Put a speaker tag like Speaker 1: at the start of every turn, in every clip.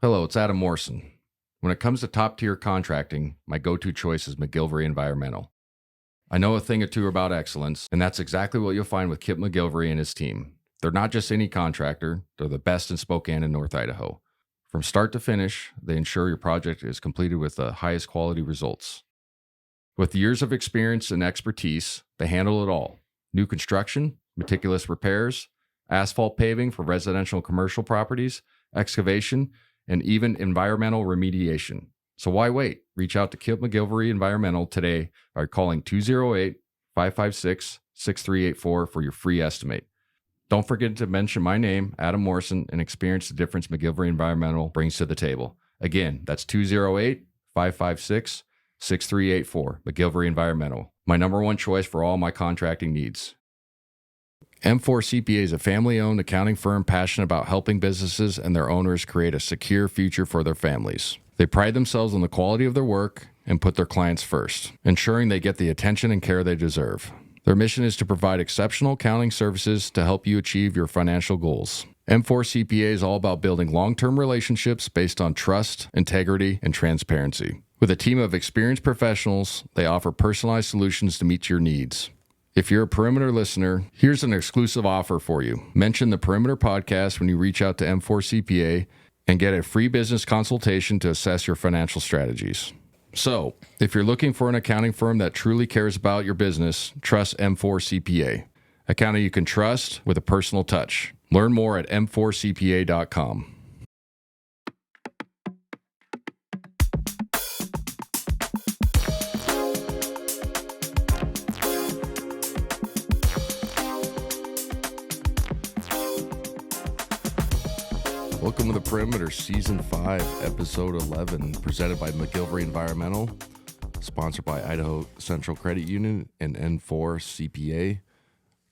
Speaker 1: Hello, it's Adam Morrison. When it comes to top-tier contracting, my go-to choice is McGilvery Environmental. I know a thing or two about excellence, and that's exactly what you'll find with Kip McGilvery and his team. They're not just any contractor, they're the best in Spokane and North Idaho. From start to finish, they ensure your project is completed with the highest quality results. With years of experience and expertise, they handle it all. New construction, meticulous repairs, asphalt paving for residential and commercial properties, excavation, and even environmental remediation. So why wait? Reach out to Kip McGilvery Environmental today by calling 208-556-6384 for your free estimate. Don't forget to mention my name, Adam Morrison, and experience the difference McGilvery Environmental brings to the table. Again, that's 208-556-6384, McGilvery Environmental. My number one choice for all my contracting needs. M4 CPA is a family-owned accounting firm passionate about helping businesses and their owners create a secure future for their families. They pride themselves on the quality of their work and put their clients first, ensuring they get the attention and care they deserve. Their mission is to provide exceptional accounting services to help you achieve your financial goals. M4 CPA is all about building long-term relationships based on trust, integrity, and transparency. With a team of experienced professionals, they offer personalized solutions to meet your needs. If you're a Perimeter listener, here's an exclusive offer for you. Mention the Perimeter podcast when you reach out to M4 CPA and get a free business consultation to assess your financial strategies. So, if you're looking for an accounting firm that truly cares about your business, trust M4 CPA. Accounting you can trust with a personal touch. Learn more at m4cpa.com. Welcome to the Perimeter Season 5, Episode 11, presented by McGilvery Environmental, sponsored by Idaho Central Credit Union and N4 CPA.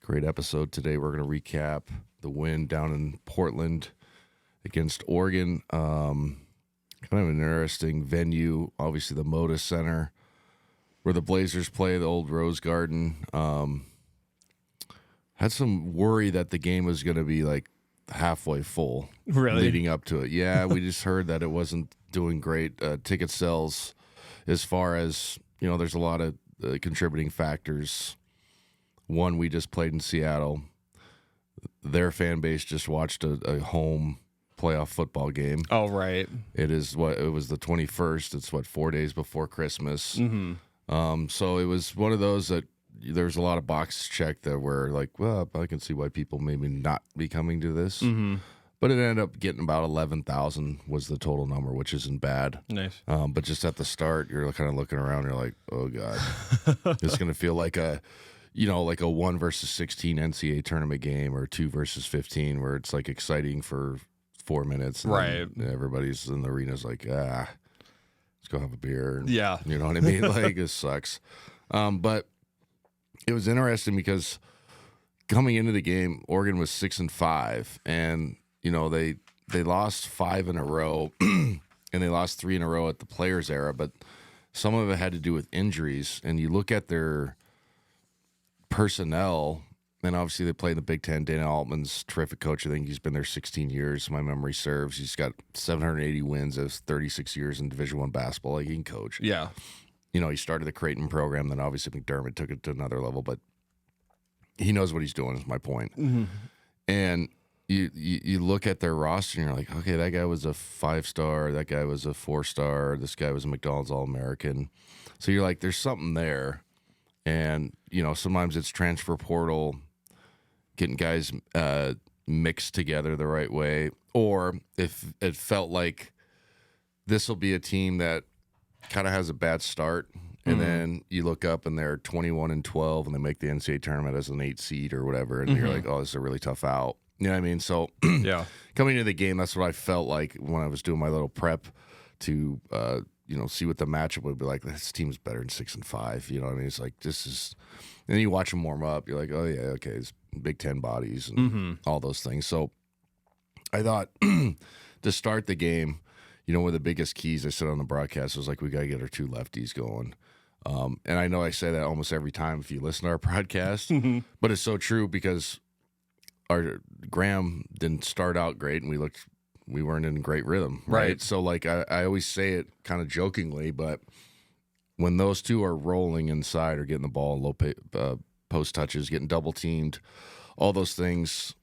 Speaker 1: Great episode today. We're going to recap the win down in Portland against Oregon. Kind of an interesting venue, obviously the Moda Center, where the Blazers play, the old Rose Garden. Had some worry that the game was going to be like halfway full.
Speaker 2: Really?
Speaker 1: Leading up to it. Yeah, we just heard that it wasn't doing great. Ticket sales, as far as, you know, there's a lot of contributing factors. One, we just played in Seattle. Their fan base just watched a home playoff football game.
Speaker 2: Oh, right.
Speaker 1: It was the 21st. It's 4 days before Christmas.
Speaker 2: Mm-hmm.
Speaker 1: So it was one of those that there's a lot of boxes checked that were like, well, I can see why people maybe not be coming to this.
Speaker 2: Mm-hmm.
Speaker 1: But it ended up getting about 11,000 was the total number, which isn't bad.
Speaker 2: Nice.
Speaker 1: But just at the start, you're kind of looking around, you're like, oh, God. It's going to feel like a 1 versus 16 NCAA tournament game or 2 versus 15 where it's like exciting for 4 minutes. And
Speaker 2: right.
Speaker 1: Everybody's in the arena's like, let's go have a beer. And,
Speaker 2: yeah.
Speaker 1: You know what I mean? Like, it sucks. But it was interesting because coming into the game, Oregon was 6-5, and you know they lost 5 in a row, and they lost 3 in a row at the Players era. But some of it had to do with injuries, and you look at their personnel, and obviously they play in the Big Ten. Dana Altman's terrific coach. I think he's been there 16 years. My memory serves. He's got 780 wins as 36 years in Division I basketball. Like, he can coach.
Speaker 2: Yeah.
Speaker 1: You know, he started the Creighton program, then obviously McDermott took it to another level, but he knows what he's doing, is my point.
Speaker 2: Mm-hmm.
Speaker 1: And you look at their roster and you're like, okay, that guy was a 5-star, that guy was a 4-star, this guy was a McDonald's All-American. So you're like, there's something there. And, you know, sometimes it's transfer portal, getting guys mixed together the right way. Or if it felt like this will be a team that kind of has a bad start, and then you look up and they're 21-12 and they make the NCAA tournament as an 8 seed or whatever, and you're like, oh, this is a really tough out. You know what I mean? So
Speaker 2: yeah,
Speaker 1: coming into the game, that's what I felt like when I was doing my little prep to see what the matchup would be like. This team's better than 6-5. You know what I mean? It's like, this is, and then you watch them warm up, you're like, oh yeah, okay, it's Big Ten bodies and all those things. So I thought to start the game, you know, one of the biggest keys I said on the broadcast was like, we got to get our 2 lefties going. And I know I say that almost every time if you listen to our podcast, but it's so true because our Graham didn't start out great, and we looked
Speaker 2: we weren't in great rhythm, right? So like I always say it kind of jokingly, but when those two are rolling inside or getting the ball in low post touches, getting double teamed, all those things,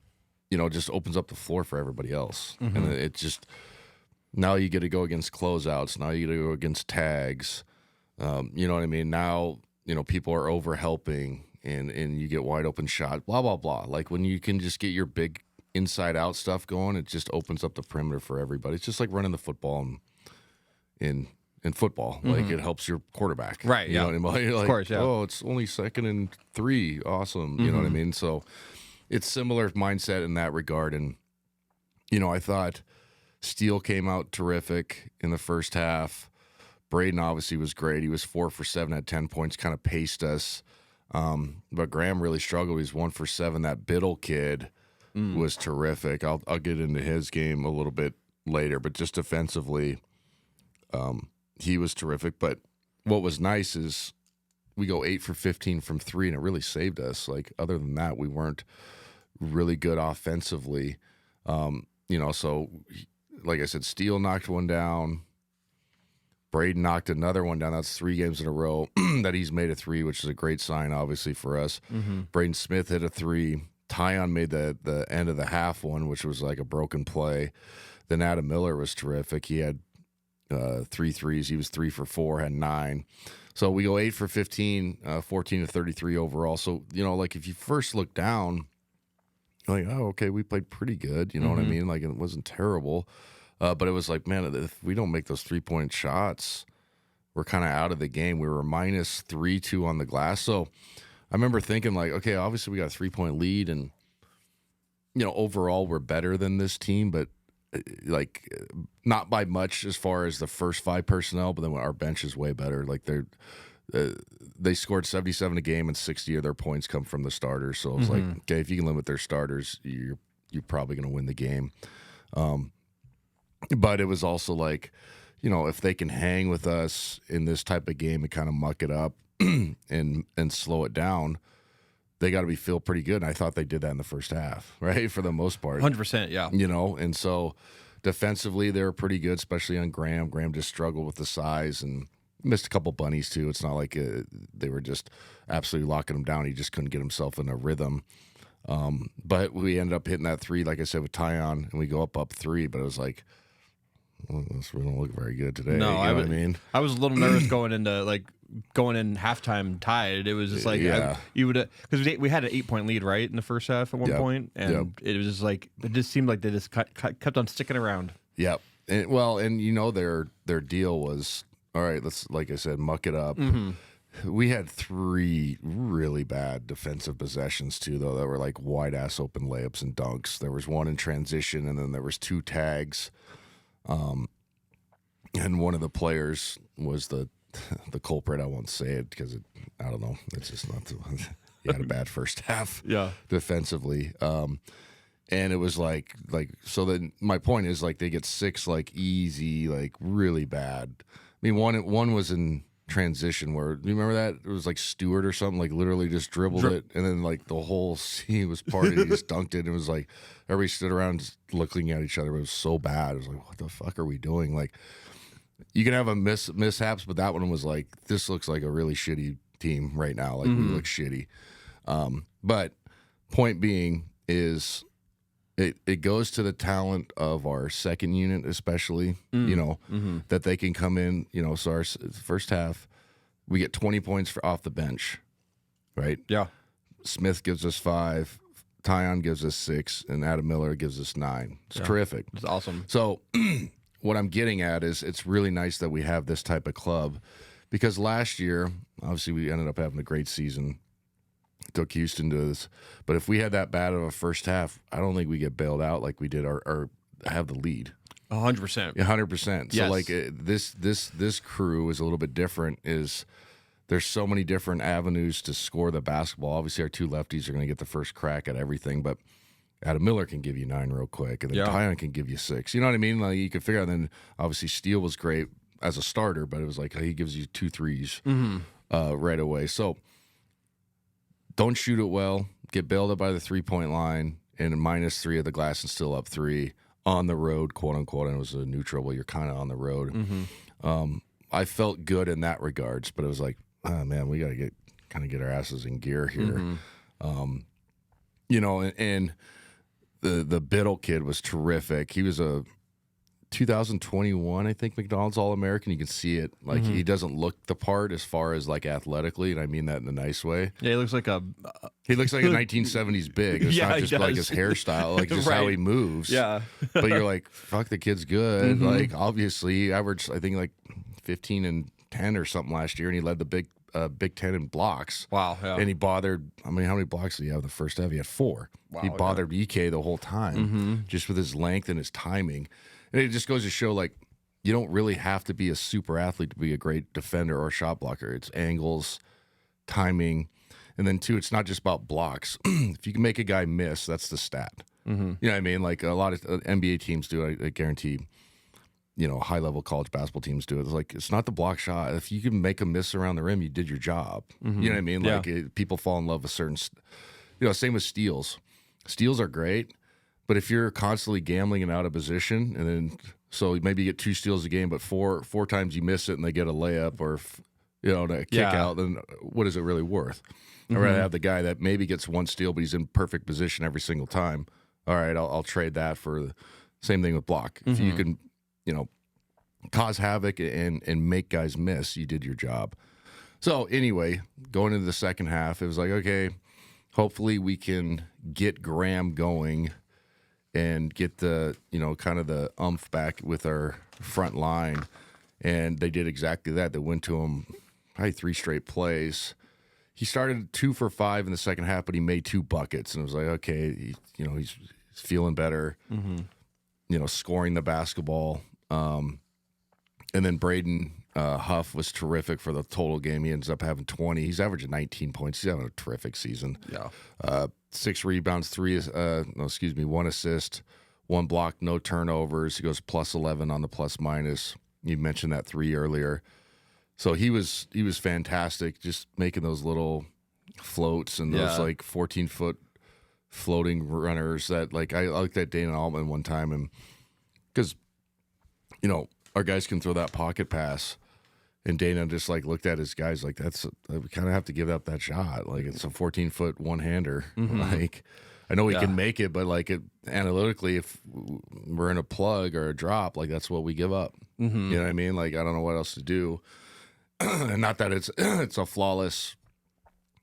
Speaker 2: just opens up the floor for everybody else. And it just, now you get to go against closeouts. Now you get to go against tags. You know what I mean? Now, people are over helping and you get wide open shot, blah, blah, blah. Like when you can just get your big inside out stuff going, it just opens up the perimeter for everybody. It's just like running the football in football. Like it helps your quarterback.
Speaker 1: Right.
Speaker 2: You know what I mean? You're like,
Speaker 1: of course, yeah.
Speaker 2: Oh, it's only 2nd and 3. Awesome. You know what I mean? So it's similar mindset in that regard. And, I thought Steele came out terrific in the first half. Braden obviously was great. He was 4 for 7 at 10 points, kind of paced us. But Graham really struggled. He's 1 for 7. That Biddle kid was terrific. I'll get into his game a little bit later, but just defensively, he was terrific. But what was nice is we go 8 for 15 from 3, and it really saved us. Like, other than that, we weren't really good offensively. So like I said, Steele knocked one down. Braden knocked another one down. That's 3 games in a row that he's made a 3, which is a great sign, obviously, for us. Braden Smith hit a 3. Tyon made the end of the half one, which was like a broken play. Then Adam Miller was terrific. He had 3 threes. He was 3 for 4, had 9. So we go 8 for 15, 14 to 33 overall. So, like if you first look down, you're like, oh, okay, we played pretty good. You know what I mean? Like, it wasn't terrible. But it was like, man, if we don't make those 3-point shots, we're kind of out of the game. We were minus 3-2 on the glass. So I remember thinking, like, okay, obviously we got a 3-point lead, and, overall we're better than this team, but, like, not by much as far as the first 5 personnel, but then our bench is way better. Like, they scored 77 a game, and 60 of their points come from the starters. So it's like, okay, if you can limit their starters, you're probably going to win the game. But it was also like, if they can hang with us in this type of game and kind of muck it up and slow it down, they got to feel pretty good. And I thought they did that in the first half, right? For the most part.
Speaker 1: 100%, yeah.
Speaker 2: And so defensively, they were pretty good, especially on Graham. Graham just struggled with the size and missed a couple bunnies too. It's not like they were just absolutely locking him down. He just couldn't get himself in a rhythm. But we ended up hitting that 3, like I said, with Tyon, and we go up 3. But it was like, well, we don't look very good today.
Speaker 1: No,
Speaker 2: you know what I mean?
Speaker 1: I was a little nervous going in halftime tied. It was just like, you would, because we had an 8-point lead, right, in the first half at one point, and it was just like, it just seemed like they just kept on sticking around.
Speaker 2: Yep. And their deal was, all right, let's, like I said, muck it up. We had 3 really bad defensive possessions too, though, that were like wide ass open layups and dunks. There was one in transition, and then there was 2 tags. And one of the players was the culprit. I won't say it because I don't know. It's just not. He had a bad first half. Defensively. And it was like so. Then my point is, like, they get 6 like easy, like really bad. I mean, one was in transition where, do you remember that? It was like Stewart or something, like literally just dribbled it, and then like the whole scene was parted. He just dunked it. It was like everybody stood around just looking at each other. It was so bad. It was like, what the fuck are we doing? Like, you can have a mishaps, but that one was like, this looks like a really shitty team right now. Like, we look shitty. But point being is, it goes to the talent of our second unit, especially, that they can come in, so our first half, we get 20 points off the bench, right?
Speaker 1: Yeah.
Speaker 2: Smith gives us 5, Tyon gives us 6, and Adam Miller gives us 9. It's terrific.
Speaker 1: It's awesome.
Speaker 2: So what I'm getting at is, it's really nice that we have this type of club, because last year, obviously, we ended up having a great season. Took Houston to this, but if we had that bad of a first half, I don't think we get bailed out like we did or have the lead.
Speaker 1: 100%.
Speaker 2: 100%. So like this crew is a little bit different. Is there's so many different avenues to score the basketball. Obviously, our 2 lefties are going to get the first crack at everything, but Adam Miller can give you 9 real quick, and then Tyon can give you 6. You know what I mean? Like, you can figure out. And then obviously Steele was great as a starter, but it was like, he gives you 2 threes right away. So don't shoot it well, get bailed up by the 3-point line, and -3 of the glass and still up 3. on the road, quote unquote, and it was a neutral, well, you're kind of on the road.
Speaker 1: Mm-hmm.
Speaker 2: I felt good in that regards, but it was like, oh man, we got to get our asses in gear here.
Speaker 1: Mm-hmm.
Speaker 2: And the Biddle kid was terrific. He was a 2021, I think, McDonald's All-American. You can see it. Like, he doesn't look the part as far as, like, athletically, and I mean that in a nice way.
Speaker 1: Yeah, he looks like a
Speaker 2: 1970s big. It's not just like his hairstyle, like just how he moves.
Speaker 1: Yeah.
Speaker 2: But you're like, fuck, the kid's good. Like, obviously, he averaged, I think, like 15 and 10 or something last year, and he led the Big Ten in blocks.
Speaker 1: Wow. Yeah.
Speaker 2: And he bothered, I mean, how many blocks did he have the first half? He had 4.
Speaker 1: Wow,
Speaker 2: he bothered EK the whole time, just with his length and his timing. And it just goes to show, like, you don't really have to be a super athlete to be a great defender or shot blocker. It's angles, timing, and then, too, it's not just about blocks. If you can make a guy miss, that's the stat. You know what I mean? Like, a lot of NBA teams do it, I guarantee. High-level college basketball teams do it. It's like, it's not the block shot. If you can make a miss around the rim, you did your job. You know what I mean? Like, people fall in love with certain, same with steals. Steals are great, but if you're constantly gambling and out of position, and then so maybe you get 2 steals a game, but four times you miss it and they get a layup or a kick out, then what is it really worth? I'd rather have the guy that maybe gets 1 steal, but he's in perfect position every single time. All right, I'll trade that for the same thing with block. If you can, cause havoc and make guys miss, you did your job. So anyway, going into the second half, it was like, okay, hopefully we can get Graham going and get the, kind of the umph back with our front line. And they did exactly that. They went to him probably 3 straight plays. He started 2 for 5 in the second half, but he made 2 buckets. And it was like, okay, he's feeling better, scoring the basketball. And then Braden Huff was terrific for the total game. He ends up having 20. He's averaging 19 points. He's having a terrific season. Yeah. 6 rebounds, 1 assist, 1 block, no turnovers. He goes plus 11 on the plus minus. You mentioned that 3 earlier. So he was fantastic, just making those little floats and those like 14-foot floating runners that, like, I looked at Dana Altman one time, and because our guys can throw that pocket pass, and Dana just like looked at his guys like, we kind of have to give up that shot. Like, it's a 14-foot one-hander. Like, I know we can make it, but like analytically, if we're in a plug or a drop, like that's what we give up. You know what I mean? Like, I don't know what else to do. And not that it's a flawless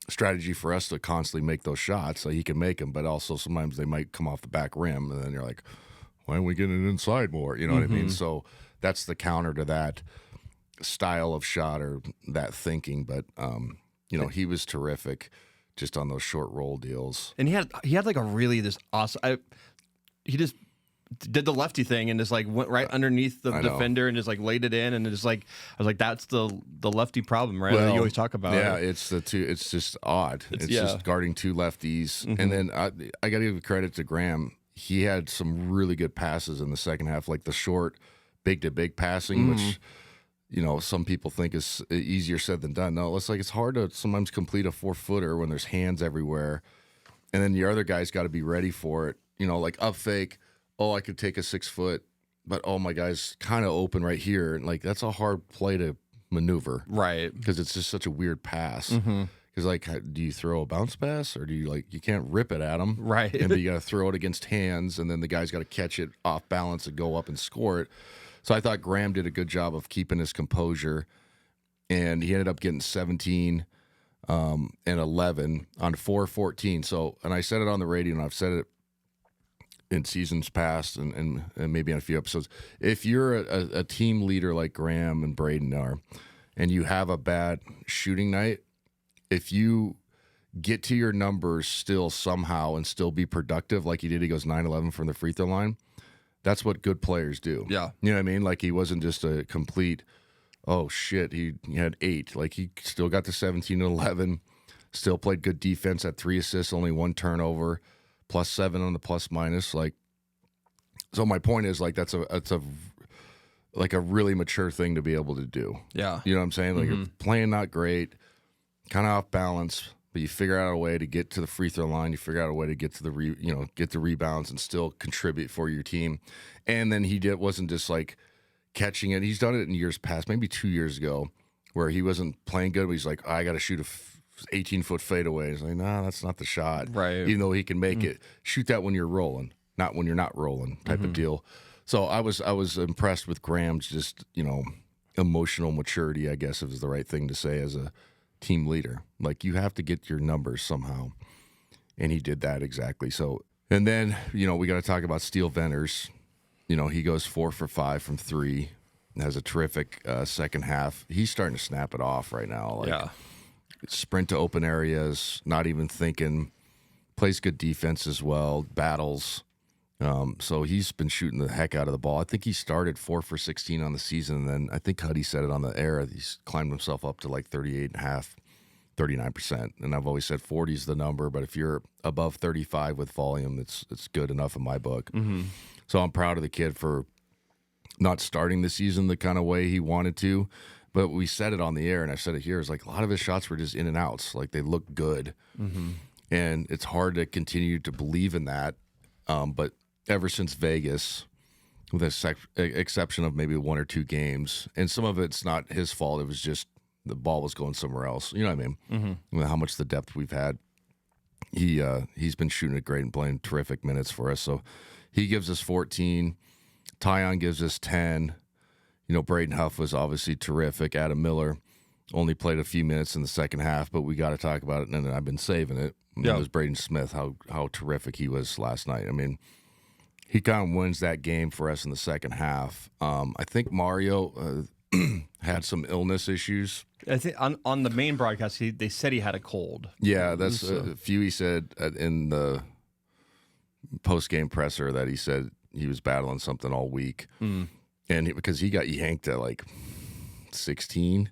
Speaker 2: strategy for us to constantly make those shots so he can make them, but also sometimes they might come off the back rim, and then you're like, why aren't we getting it inside more? You know what I mean? So that's the counter to that style of shot or that thinking. But he was terrific just on those short roll deals.
Speaker 1: And he had like a really this awesome. He just did the lefty thing and just like went right underneath the defender and just like laid it in, and it's like, I was like, that's the lefty problem, right? That you always talk about.
Speaker 2: Yeah, it's just odd. It's just guarding 2 lefties, and then I got to give credit to Graham. He had some really good passes in the second half, like the short big to big passing, which some people think is easier said than done. No, it's hard to sometimes complete a 4-footer when there's hands everywhere, and then your other guy's got to be ready for it. Like up fake. Oh, I could take a 6-foot, but my guy's kind of open right here. And like, that's a hard play to maneuver.
Speaker 1: Right.
Speaker 2: Because it's just such a weird pass. Because like, do you throw a bounce pass, or do you can't rip it at him?
Speaker 1: Right.
Speaker 2: And you got to throw it against hands, and then the guy's got to catch it off balance and go up and score it. So I thought Graham did a good job of keeping his composure, and he ended up getting 17 and 11 on 4-14. So, and I said it on the radio, and I've said it in seasons past and maybe in a few episodes. If you're a team leader like Graham and Braden are, and you have a bad shooting night, if you get to your numbers still somehow and still be productive like he did, he goes 9-11 from the free throw line, that's what good players do.
Speaker 1: Yeah.
Speaker 2: You know what I mean? Like, he wasn't just a complete, oh shit, he had 8. Like, he still got to 17 and 11, still played good defense at 3 assists, only 1 turnover, plus 7 on the plus minus. Like, so my point is, like, that's a really mature thing to be able to do.
Speaker 1: Yeah.
Speaker 2: You know what I'm saying? Like, you're playing not great, kind of off balance, but you figure out a way to get to the free throw line. You figure out a way to get to the get the rebounds and still contribute for your team. And then wasn't just like catching it. He's done it in years past, maybe 2 years ago, where he wasn't playing good, but he's like, I got to shoot a 18-foot fadeaway. He's like, no, that's not the shot.
Speaker 1: Right.
Speaker 2: Even though he can make it. Shoot that when you're rolling, not when you're not rolling type of deal. So I was impressed with Graham's just, emotional maturity, I guess is the right thing to say as a team leader. Like, you have to get your numbers somehow. And he did that exactly. So, and then, we got to talk about Steele Venters. He goes 4 for 5 from 3. Has a terrific second half. He's starting to snap it off right now. Sprint to open areas, not even thinking. Plays good defense as well. Battles. So he's been shooting the heck out of the ball. I think he started 4 for 16 on the season, and then I think Huddy said it on the air. He's climbed himself up to like 38.5, 39%. And I've always said 40 is the number, but if you're above 35 with volume, it's good enough in my book. So I'm proud of the kid for not starting the season the kind of way he wanted to. But we said it on the air, and I've said it here, is like a lot of his shots were just in and outs. Like, they look good. And it's hard to continue to believe in that. But ever since Vegas, with the exception of maybe 1 or 2 games, and some of it's not his fault. It was just the ball was going somewhere else. You know what I mean? With how much the depth we've had. He's been shooting it great and playing terrific minutes for us. So he gives us 14. Tyon gives us 10. Braden Huff was obviously terrific. Adam Miller only played a few minutes in the second half, but we got to talk about it, and I've been saving it. It was Braden Smith, how terrific he was last night. I mean, he kind of wins that game for us in the second half. I think Mario had some illness issues.
Speaker 3: I think on the main broadcast, they said he had a cold.
Speaker 2: Yeah, that's a few he said in the post-game presser that he said he was battling something all week. And because he got yanked at like 16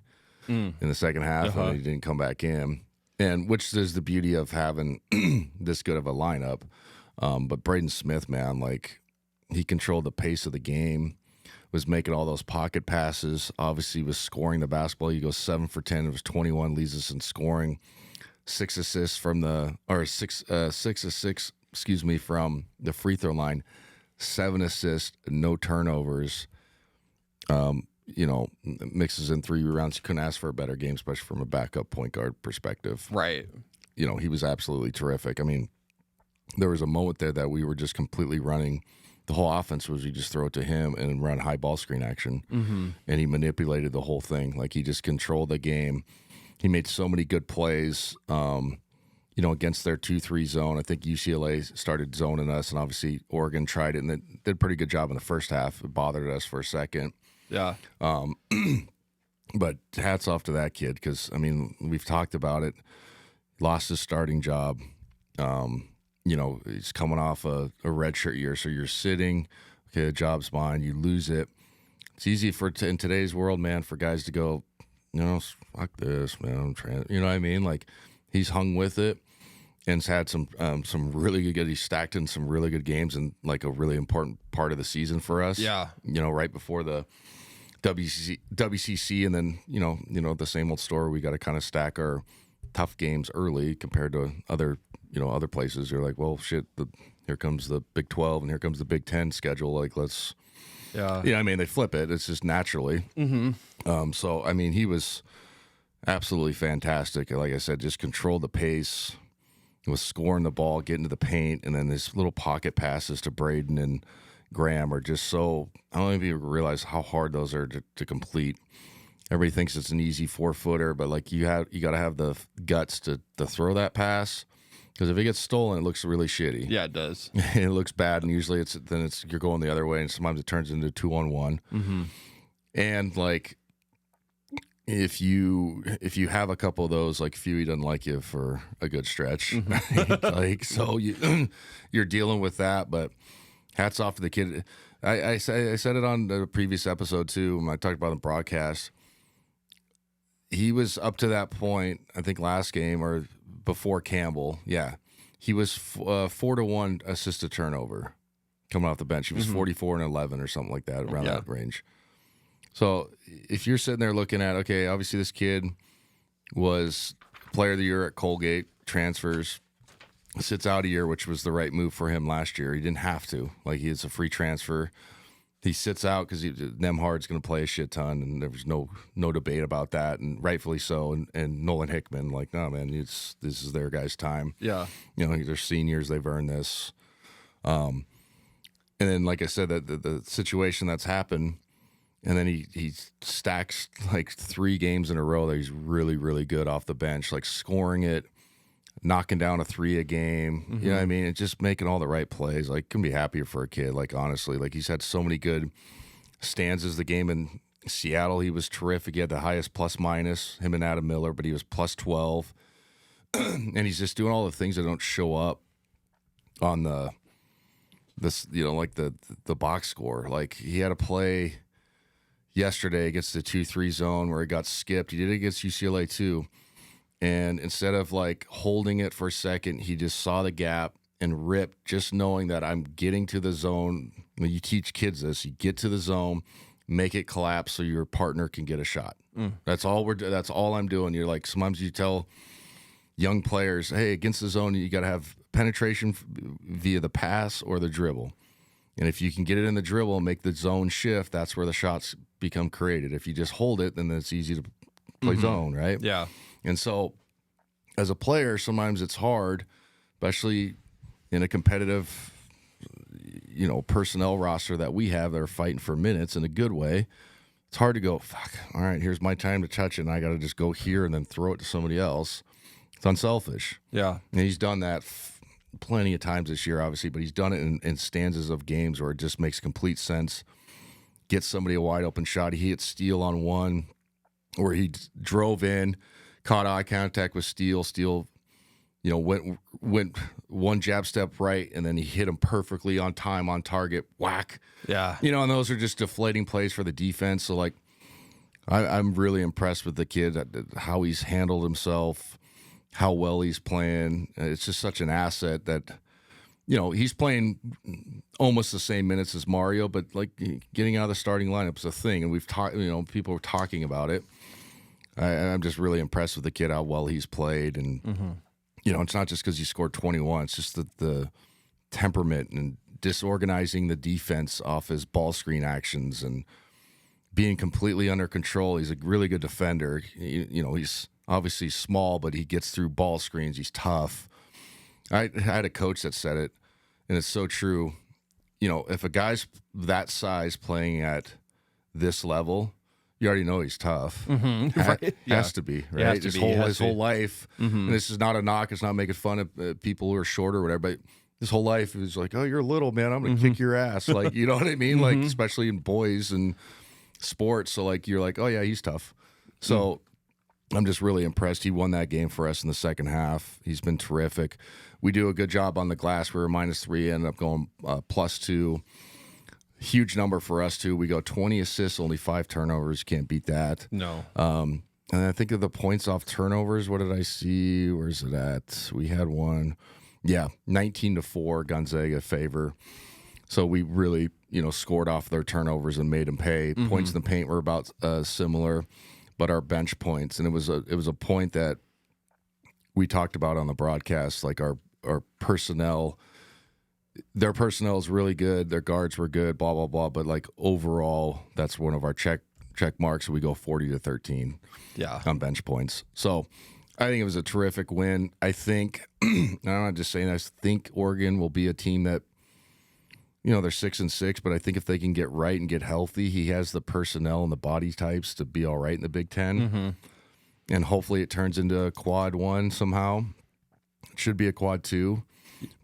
Speaker 2: in the second half, and he didn't come back in. And which is the beauty of having this good of a lineup. But Braden Smith, man, like, he controlled the pace of the game, was making all those pocket passes, obviously was scoring the basketball. He goes 7 for 10. It was 21, leads us in scoring. 6 assists from six assists, from the free throw line. 7 assists, no turnovers. Mixes in 3 rounds. You couldn't ask for a better game, especially from a backup point guard perspective.
Speaker 3: Right.
Speaker 2: He was absolutely terrific. I mean, there was a moment there that we were just completely running. The whole offense was you just throw it to him and run high ball screen action. And he manipulated the whole thing. Like, he just controlled the game. He made so many good plays, against their 2-3 zone. I think UCLA started zoning us, and obviously Oregon tried it, and they did a pretty good job in the first half. It bothered us for a second.
Speaker 3: Yeah.
Speaker 2: But hats off to that kid, because, I mean, we've talked about it. Lost his starting job. He's coming off a redshirt year, so you're sitting. Okay, the job's mine. You lose it. It's easy in today's world, man, for guys to go, fuck this, man. You know what I mean? Like, he's hung with it and has had some really good. He's stacked in some really good games and like a really important part of the season for us.
Speaker 3: Yeah.
Speaker 2: Right before the WCC, and then the same old story. We got to kind of stack our tough games early compared to other places. You're like, well, shit, here comes the Big 12 and here comes the Big 10 schedule. Like, let's, they flip it. It's just naturally. So, I mean, he was absolutely fantastic. Like I said, just controlled the pace, was scoring the ball, getting to the paint, and then his little pocket passes to Braden and Graham are just so, I don't even realize how hard those are to complete. Everybody thinks it's an easy 4-footer, but like you got to have the guts to throw that pass, because if it gets stolen, it looks really shitty.
Speaker 3: Yeah, it does.
Speaker 2: It looks bad, and usually you're going the other way, and sometimes it turns into 2-on-1. And like, if you have a couple of those, like, Fewy doesn't like you for a good stretch. Like, so you're dealing with that, but hats off to the kid. I said it on the previous episode too when I talked about the broadcast. He was up to that point, I think last game or before Campbell. Yeah, he was 4-1 assist to turnover coming off the bench. He was 44-11 or something like that, around that range. So if you're sitting there looking at, okay, obviously this kid was player of the year at Colgate, transfers, sits out a year, which was the right move for him last year. He didn't have to. Like, it's a free transfer. He sits out because Nemhard's going to play a shit ton, and there was no debate about that, and rightfully so. And Nolan Hickman, like, no, man, this is their guy's time.
Speaker 3: Yeah.
Speaker 2: They're seniors. They've earned this. And then, like I said, the situation that's happened, and then he stacks like 3 games in a row that he's really, really good off the bench, like scoring it, knocking down a 3 a game. You know what I mean? And just making all the right plays. Like, couldn't be happier for a kid. Like, honestly, like, he's had so many good stanzas. The game in Seattle, he was terrific. He had the highest plus minus, him and Adam Miller, but he was plus 12. And he's just doing all the things that don't show up on the box score. Like, he had a play yesterday against the 2-3 zone where he got skipped. He did it against UCLA too. And instead of like holding it for a second, he just saw the gap and ripped, just knowing that I'm getting to the zone. When you teach kids this, you get to the zone, make it collapse so your partner can get a shot. That's all I'm doing. You're like, sometimes you tell young players, hey, against the zone, you got to have penetration via the pass or the dribble. And if you can get it in the dribble and make the zone shift, that's where the shots become created. If you just hold it, then it's easy to play zone, right?
Speaker 3: Yeah.
Speaker 2: And so as a player, sometimes it's hard, especially in a competitive, personnel roster that we have that are fighting for minutes in a good way. It's hard to go, fuck, all right, here's my time to touch it, and I got to just go here and then throw it to somebody else. It's unselfish.
Speaker 3: Yeah.
Speaker 2: And he's done that plenty of times this year, obviously, but he's done it in stanzas of games where it just makes complete sense. Gets somebody a wide open shot. He hit Steele on one where he drove in, caught eye contact with Steele. Steele, went one jab step right, and then he hit him perfectly on time, on target, whack.
Speaker 3: Yeah.
Speaker 2: And those are just deflating plays for the defense. So, like, I'm really impressed with the kid, how he's handled himself, how well he's playing. It's just such an asset that, he's playing almost the same minutes as Mario, but, like, getting out of the starting lineup is a thing, and we've talked, people are talking about it. I'm just really impressed with the kid, how well he's played. And, it's not just because he scored 21. It's just the temperament and disorganizing the defense off his ball screen actions and being completely under control. He's a really good defender. He's obviously small, but he gets through ball screens. He's tough. I had a coach that said it, and it's so true. If a guy's that size playing at this level, you already know he's tough.
Speaker 3: Right.
Speaker 2: Has to be, right? His whole life. And this is not a knock. It's not making fun of people who are short or whatever, but his whole life is like, oh, you're little, man. I'm going to kick your ass. Like, you know what I mean? Like, especially in boys and sports. So, like, you're like, oh, yeah, he's tough. So I'm just really impressed. He won that game for us in the second half. He's been terrific. We do a good job on the glass. We were -3, ended up going +2. Huge number for us, too. We go 20 assists, only 5 turnovers. Can't beat that.
Speaker 3: No.
Speaker 2: And I think of the points off turnovers. What did I see? Where's it at? We had one. Yeah, 19-4, Gonzaga favor. So we really, scored off their turnovers and made them pay. Points in the paint were about similar, but our bench points. And it was a point that we talked about on the broadcast, like our personnel. Their personnel is really good. Their guards were good, blah, blah, blah. But, like, overall, that's one of our check marks. We go 40-13 on bench points. So I think it was a terrific win. I think, I'm not just saying, I think Oregon will be a team that, they're 6-6, but I think if they can get right and get healthy, he has the personnel and the body types to be all right in the Big Ten. And hopefully it turns into a quad 1 somehow. It should be a quad 2.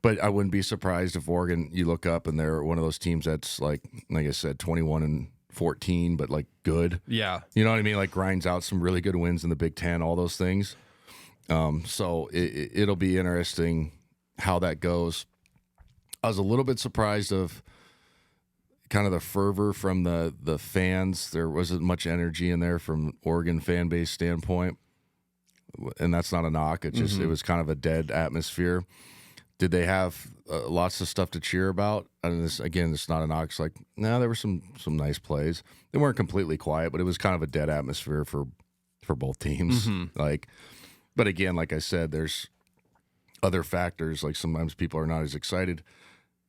Speaker 2: But I wouldn't be surprised if Oregon, you look up and they're one of those teams that's like I said, 21-14, but like good.
Speaker 3: Yeah.
Speaker 2: You know what I mean? Like grinds out some really good wins in the Big Ten, all those things. So it'll be interesting how that goes. I was a little bit surprised of kind of the fervor from the fans. There wasn't much energy in there from Oregon fan base standpoint. And that's not a knock. It just it was kind of a dead atmosphere. Did they have lots of stuff to cheer about? And it's not a knock. It's like, no, there were some nice plays. They weren't completely quiet, but it was kind of a dead atmosphere for both teams. Like, But again, like I said, there's other factors. Like sometimes people are not as excited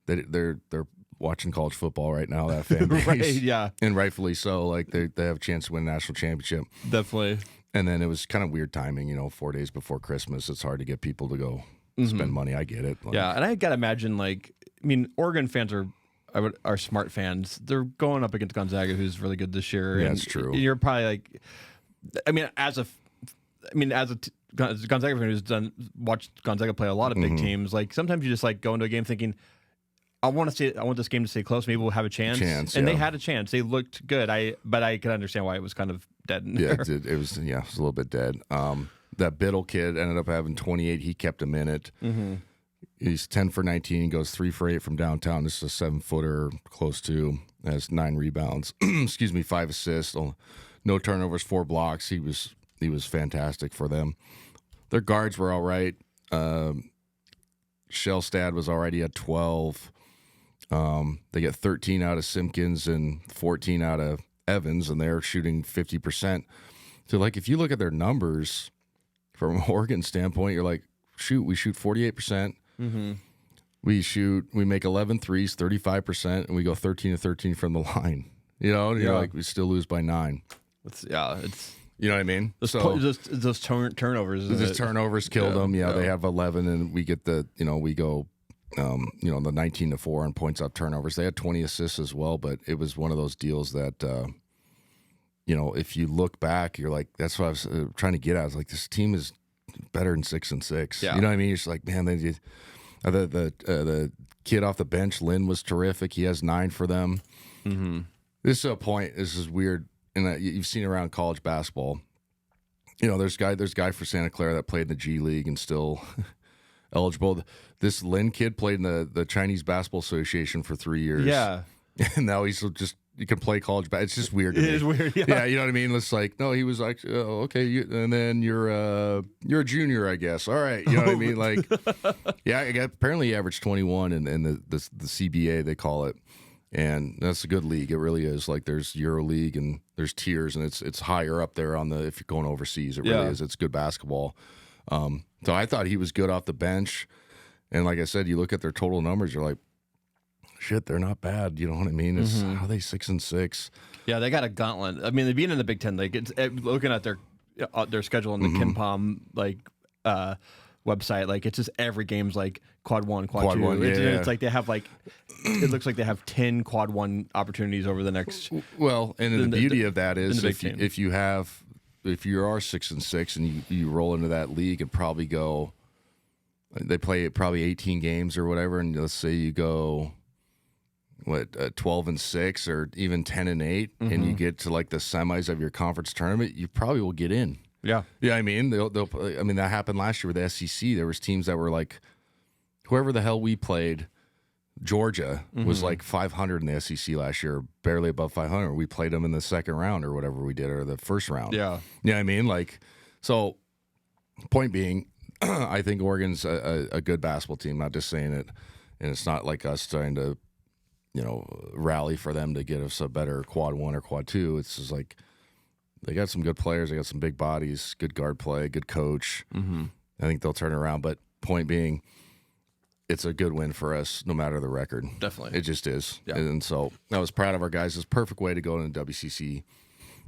Speaker 2: that they're watching college football right now. That fan base,
Speaker 3: Right, yeah.
Speaker 2: and rightfully so. Like they have a chance to win a national championship.
Speaker 3: Definitely.
Speaker 2: And then it was kind of weird timing. 4 days before Christmas. It's hard to get people to go spend money. I get it. Like,
Speaker 3: Yeah, and I gotta imagine, Oregon fans are smart fans. They're going up against Gonzaga, who's really good this year.
Speaker 2: Yeah,
Speaker 3: and
Speaker 2: that's true.
Speaker 3: You're probably as a Gonzaga fan who's watched Gonzaga play a lot of big teams. Like sometimes you just go into a game thinking, I want this game to stay close. Maybe we'll have a chance. And they had a chance. They looked good. But I can understand why it was kind of dead.
Speaker 2: Yeah, it was a little bit dead. That Biddle kid ended up having 28. He kept him in it. Mm-hmm. He's 10 for 19. Goes 3 for 8 from downtown. This is a 7-footer, close to. Has 9 rebounds. 5 assists. No turnovers, 4 blocks. He was fantastic for them. Their guards were all right. Shellstad was already at 12. They get 13 out of Simpkins and 14 out of Evans, and they're shooting 50%. So, if you look at their numbers from an Oregon standpoint, you're like, shoot, we shoot 48%. Mm-hmm. We make 11 threes, 35%, and we go 13 to 13 from the line. And you're like, we still lose by 9.
Speaker 3: It's
Speaker 2: you know what I mean?
Speaker 3: those turnovers.
Speaker 2: Those turnovers killed them. Yeah, they have 11, and we get we go, the 19 to 4 on points off turnovers. They had 20 assists as well, but it was one of those deals that, if you look back, you're like, that's what I was trying to get at. I was like, this team is better than 6-6.
Speaker 3: Yeah.
Speaker 2: You know what I mean? You're just like, man, the kid off the bench, Lynn, was terrific. He has 9 for them. Mm-hmm. This is a point. This is weird, and you've seen around college basketball. There's guy for Santa Clara that played in the G League and still eligible. This Lynn kid played in the Chinese Basketball Association for 3 years.
Speaker 3: Yeah,
Speaker 2: and now he's just. You can play college basketball. It's just weird to me.
Speaker 3: It is weird, yeah.
Speaker 2: Yeah, you know what I mean? It's like, no, he was like, oh, okay, and then you're a junior, I guess. All right, you know what I mean? Yeah, apparently he averaged 21 in the CBA, they call it, and that's a good league. It really is. There's Euro League and there's tiers, and it's higher up there if you're going overseas. It really is. It's good basketball. So I thought he was good off the bench, and like I said, you look at their total numbers, you're like, shit, they're not bad. You know what I mean? It's how are they 6-6?
Speaker 3: Yeah, they got a gauntlet. I mean, being in the Big Ten, looking at their schedule on the KenPom website, it's just every game's quad 1, quad 2.
Speaker 2: One,
Speaker 3: It's like they have it looks like they have 10 quad 1 opportunities over the next.
Speaker 2: Well, and the beauty of that is if you are 6-6 and you roll into that league and probably go, they play probably 18 games or whatever, and let's say you go. 12-6 or even 10-8, and you get to the semis of your conference tournament, you probably will get in.
Speaker 3: Yeah,
Speaker 2: I mean, that happened last year with the SEC. There was teams that were whoever the hell we played, Georgia was 500 in the SEC last year, barely above 500. We played them in the second round or whatever we did, or the first round.
Speaker 3: Yeah,
Speaker 2: I mean, so. Point being, I think Oregon's a good basketball team. Not just saying it, and it's not like us trying to. Rally for them to get us a better quad 1 or quad 2. It's just they got some good players. They got some big bodies, good guard play, good coach. Mm-hmm. I think they'll turn it around. But point being, it's a good win for us no matter the record.
Speaker 3: Definitely.
Speaker 2: It just is.
Speaker 3: Yeah.
Speaker 2: And so I was proud of our guys. It's a perfect way to go into WCC,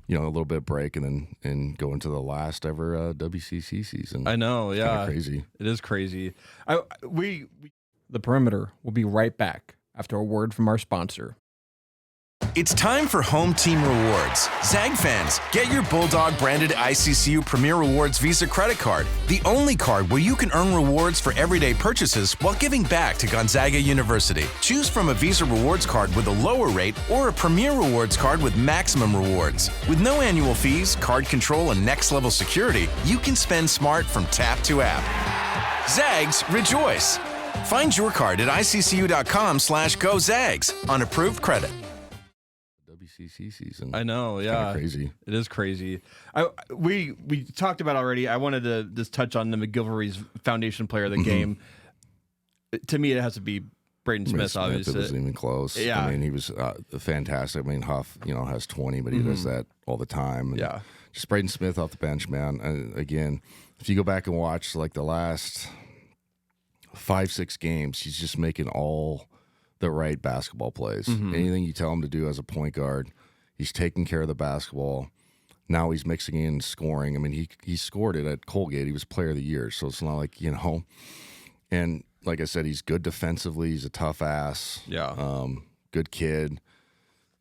Speaker 2: a little bit of break and go into the last ever WCC season.
Speaker 3: I know,
Speaker 2: it's
Speaker 3: yeah.
Speaker 2: kind of crazy.
Speaker 3: It is crazy. The Perimeter will be right back after a word from our sponsor.
Speaker 4: It's time for Home Team Rewards. Zag fans, get your Bulldog branded ICCU Premier Rewards Visa credit card, the only card where you can earn rewards for everyday purchases while giving back to Gonzaga University. Choose from a Visa Rewards card with a lower rate or a Premier Rewards card with maximum rewards. With no annual fees, card control, and next-level security, you can spend smart from tap to app. Zags, rejoice! Find your card at iccu.com/GoZags on approved credit.
Speaker 2: WCC season.
Speaker 3: I know,
Speaker 2: it's
Speaker 3: yeah.
Speaker 2: crazy.
Speaker 3: It is crazy. We talked about already. I wanted to just touch on the McGilvery's Foundation Player of the game. To me, it has to be Braden Smith, obviously.
Speaker 2: It wasn't even close.
Speaker 3: Yeah.
Speaker 2: I mean, he was fantastic. I mean, Huff, has 20, but he does that all the time. And
Speaker 3: Yeah.
Speaker 2: just Braden Smith off the bench, man. And again, if you go back and watch like the last 5-6 games, he's just making all the right basketball plays. Anything you tell him to do as a point guard, he's taking care of the basketball. Now he's mixing in scoring. I mean, he scored it at Colgate. He was player of the year. So it's not like, and like I said, he's good defensively. He's a tough ass.
Speaker 3: Yeah.
Speaker 2: Good kid.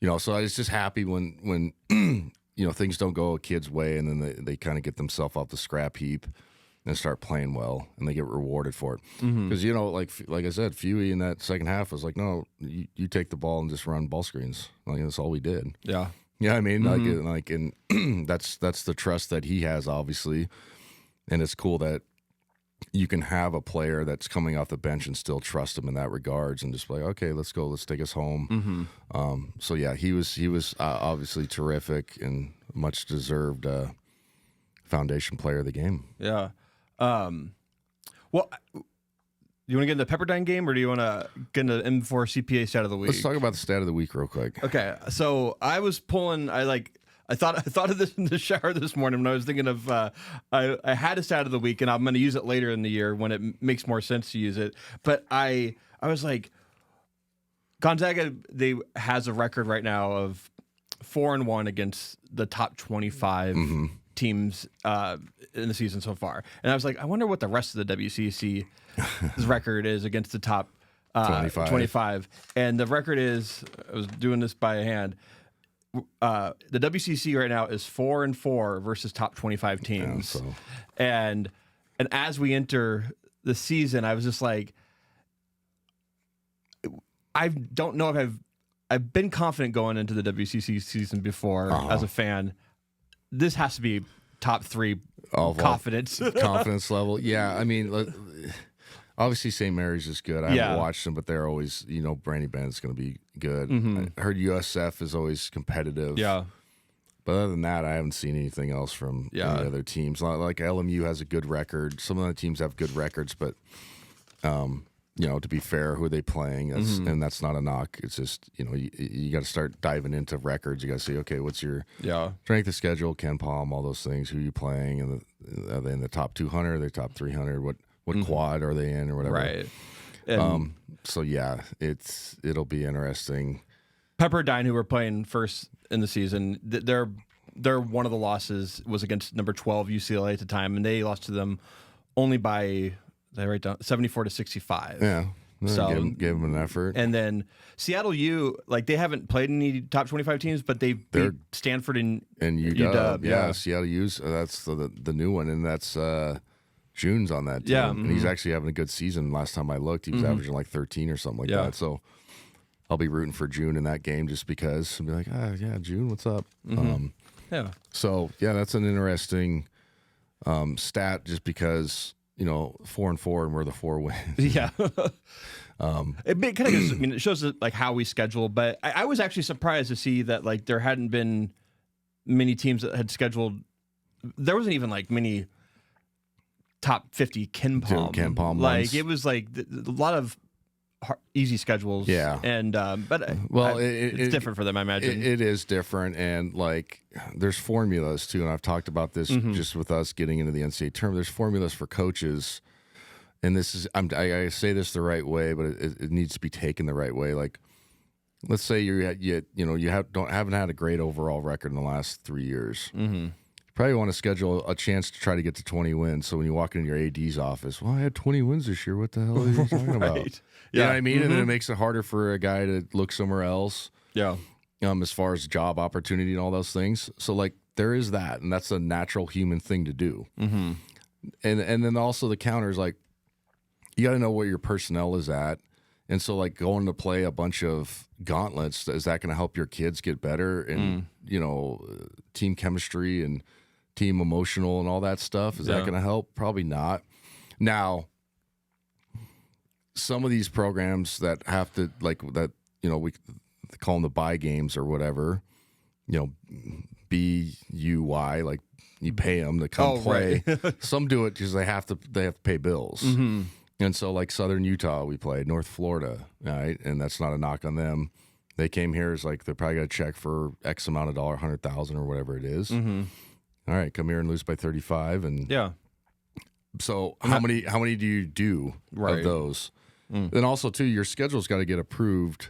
Speaker 2: So I was just happy when things don't go a kid's way, and then they kind of get themselves off the scrap heap and start playing well, and they get rewarded for it. Because, like I said, Fuey in that second half was like, no, you take the ball and just run ball screens. Like, that's all we did.
Speaker 3: Yeah.
Speaker 2: Yeah, I mean, and that's the trust that he has, obviously. And it's cool that you can have a player that's coming off the bench and still trust him in that regards, and just be like, okay, let's go, let's take us home. So yeah, he was obviously terrific and much deserved foundation player of the game.
Speaker 3: Yeah. Well, you want to get into the Pepperdine game, or do you want to get into the M4 CPA stat of the week?
Speaker 2: Let's talk about the stat of the week real quick.
Speaker 3: Okay, so I was pulling. I thought of this in the shower this morning when I was thinking of. I had a stat of the week, and I'm going to use it later in the year when it makes more sense to use it. But I was like, Gonzaga has a record right now of 4-1 against the top 25 teams in the season so far, and I was like, I wonder what the rest of the WCC's record is against the top 25. And the record is, I was doing this by hand. The WCC right now is 4-4 versus top 25 teams, and as we enter the season, I was just like, I don't know if I've been confident going into the WCC season before as a fan. This has to be top 3 confidence
Speaker 2: level. Yeah, I mean, obviously St. Mary's is good. I haven't watched them, but they're always, Brandy Bennett's going to be good. I heard USF is always competitive.
Speaker 3: Yeah.
Speaker 2: But other than that, I haven't seen anything else from any other teams. Like LMU has a good record. Some of the teams have good records, but to be fair, who are they playing? And that's not a knock. It's just, you got to start diving into records. You got to say, okay, what's your strength of schedule, Ken Palm, all those things. Who are you playing? And are they in the top 200? Are they top 300? What quad are they in or whatever?
Speaker 3: Right.
Speaker 2: So yeah, it'll be interesting.
Speaker 3: Pepperdine, who were playing first in the season, they're one of the losses was against number 12 UCLA at the time, and they lost to them only by 74-65.
Speaker 2: Yeah.
Speaker 3: So
Speaker 2: gave them an effort.
Speaker 3: And then Seattle U, they haven't played any top 25 teams, but they beat Stanford and
Speaker 2: UW. Yeah, Seattle U's that's the new one, and that's June's on that team.
Speaker 3: Yeah,
Speaker 2: and he's actually having a good season. Last time I looked, he was averaging like 13 or something like that. So I'll be rooting for June in that game just because I'll be like, June, what's up? So yeah, that's an interesting stat just because 4-4 and we're the 4 wins.
Speaker 3: Yeah. It kind of gives, it shows how we schedule, but I was actually surprised to see that there hadn't been many teams that had scheduled. There wasn't even many top 50 Ken Palm. It was a lot of easy schedules.
Speaker 2: Yeah.
Speaker 3: And but it's different for them, I imagine.
Speaker 2: It is different, and there's formulas too, and I've talked about this just with us getting into the NCAA tournament. There's formulas for coaches, and this is I say this the right way, but it needs to be taken the right way. Let's say you haven't had a great overall record in the last 3 years. You probably want to schedule a chance to try to get to 20 wins. So when you walk into your AD's office, I had 20 wins this year. What the hell are you talking about?
Speaker 3: Yeah.
Speaker 2: You know what I mean? And then it makes it harder for a guy to look somewhere else.
Speaker 3: Yeah.
Speaker 2: As far as job opportunity and all those things. So there is that, and that's a natural human thing to do. And then also the counter is you got to know where your personnel is at. And so going to play a bunch of gauntlets, is that going to help your kids get better and team chemistry and team emotional and all that stuff? Is that going to help? Probably not. Now, some of these programs that have to we call them the buy games or whatever, BUY, you pay them to come play.
Speaker 3: Right.
Speaker 2: Some do it because they have to pay bills. And so, like Southern Utah, we played North Florida, right? And that's not a knock on them. They came here as like they're probably got to check for X amount of dollar, 100,000 or whatever it is.
Speaker 3: Mm-hmm.
Speaker 2: All right, come here and lose by 35, and
Speaker 3: Yeah.
Speaker 2: So how many do you do of those? Then also too, your schedule's got to get approved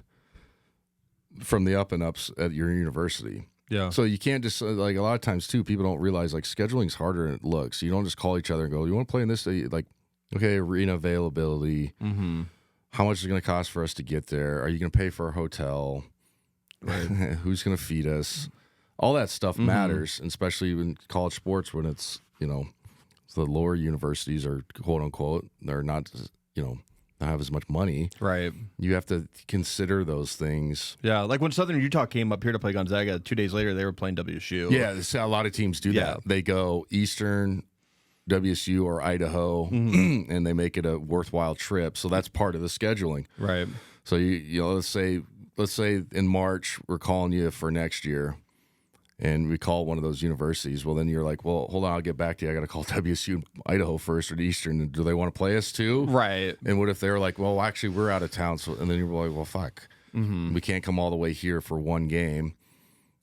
Speaker 2: from the up and ups at your university.
Speaker 3: Yeah.
Speaker 2: So you can't just like a lot of times too, people don't realize like scheduling's harder than it looks. You don't just call each other and go, "You want to play in this day?" Like, okay, arena availability.
Speaker 3: Mm-hmm.
Speaker 2: How much is it going to cost for us to get there? Are you going to pay for a hotel?
Speaker 3: Right.
Speaker 2: Who's going to feed us? All that stuff matters, and especially in college sports when it's, you know, the lower universities are quote unquote, they're not, you know, not have as much money.
Speaker 3: Right.
Speaker 2: You have to consider those things.
Speaker 3: Yeah. Like when Southern Utah came up here to play Gonzaga, 2 days later, they were playing WSU.
Speaker 2: Yeah. A lot of teams do that. They go Eastern, WSU, or Idaho, and they make it a worthwhile trip. So that's part of the scheduling.
Speaker 3: Right.
Speaker 2: So you know, let's say in March, we're calling you for next year. And we call one of those universities. Well, then you're like, well, hold on, I'll get back to you. I got to call WSU, Idaho first, or Eastern. Do they want to play us too?
Speaker 3: Right.
Speaker 2: And what if they're like, well, actually, we're out of town. So, and then you're like, well, fuck. We can't come all the way here for one game.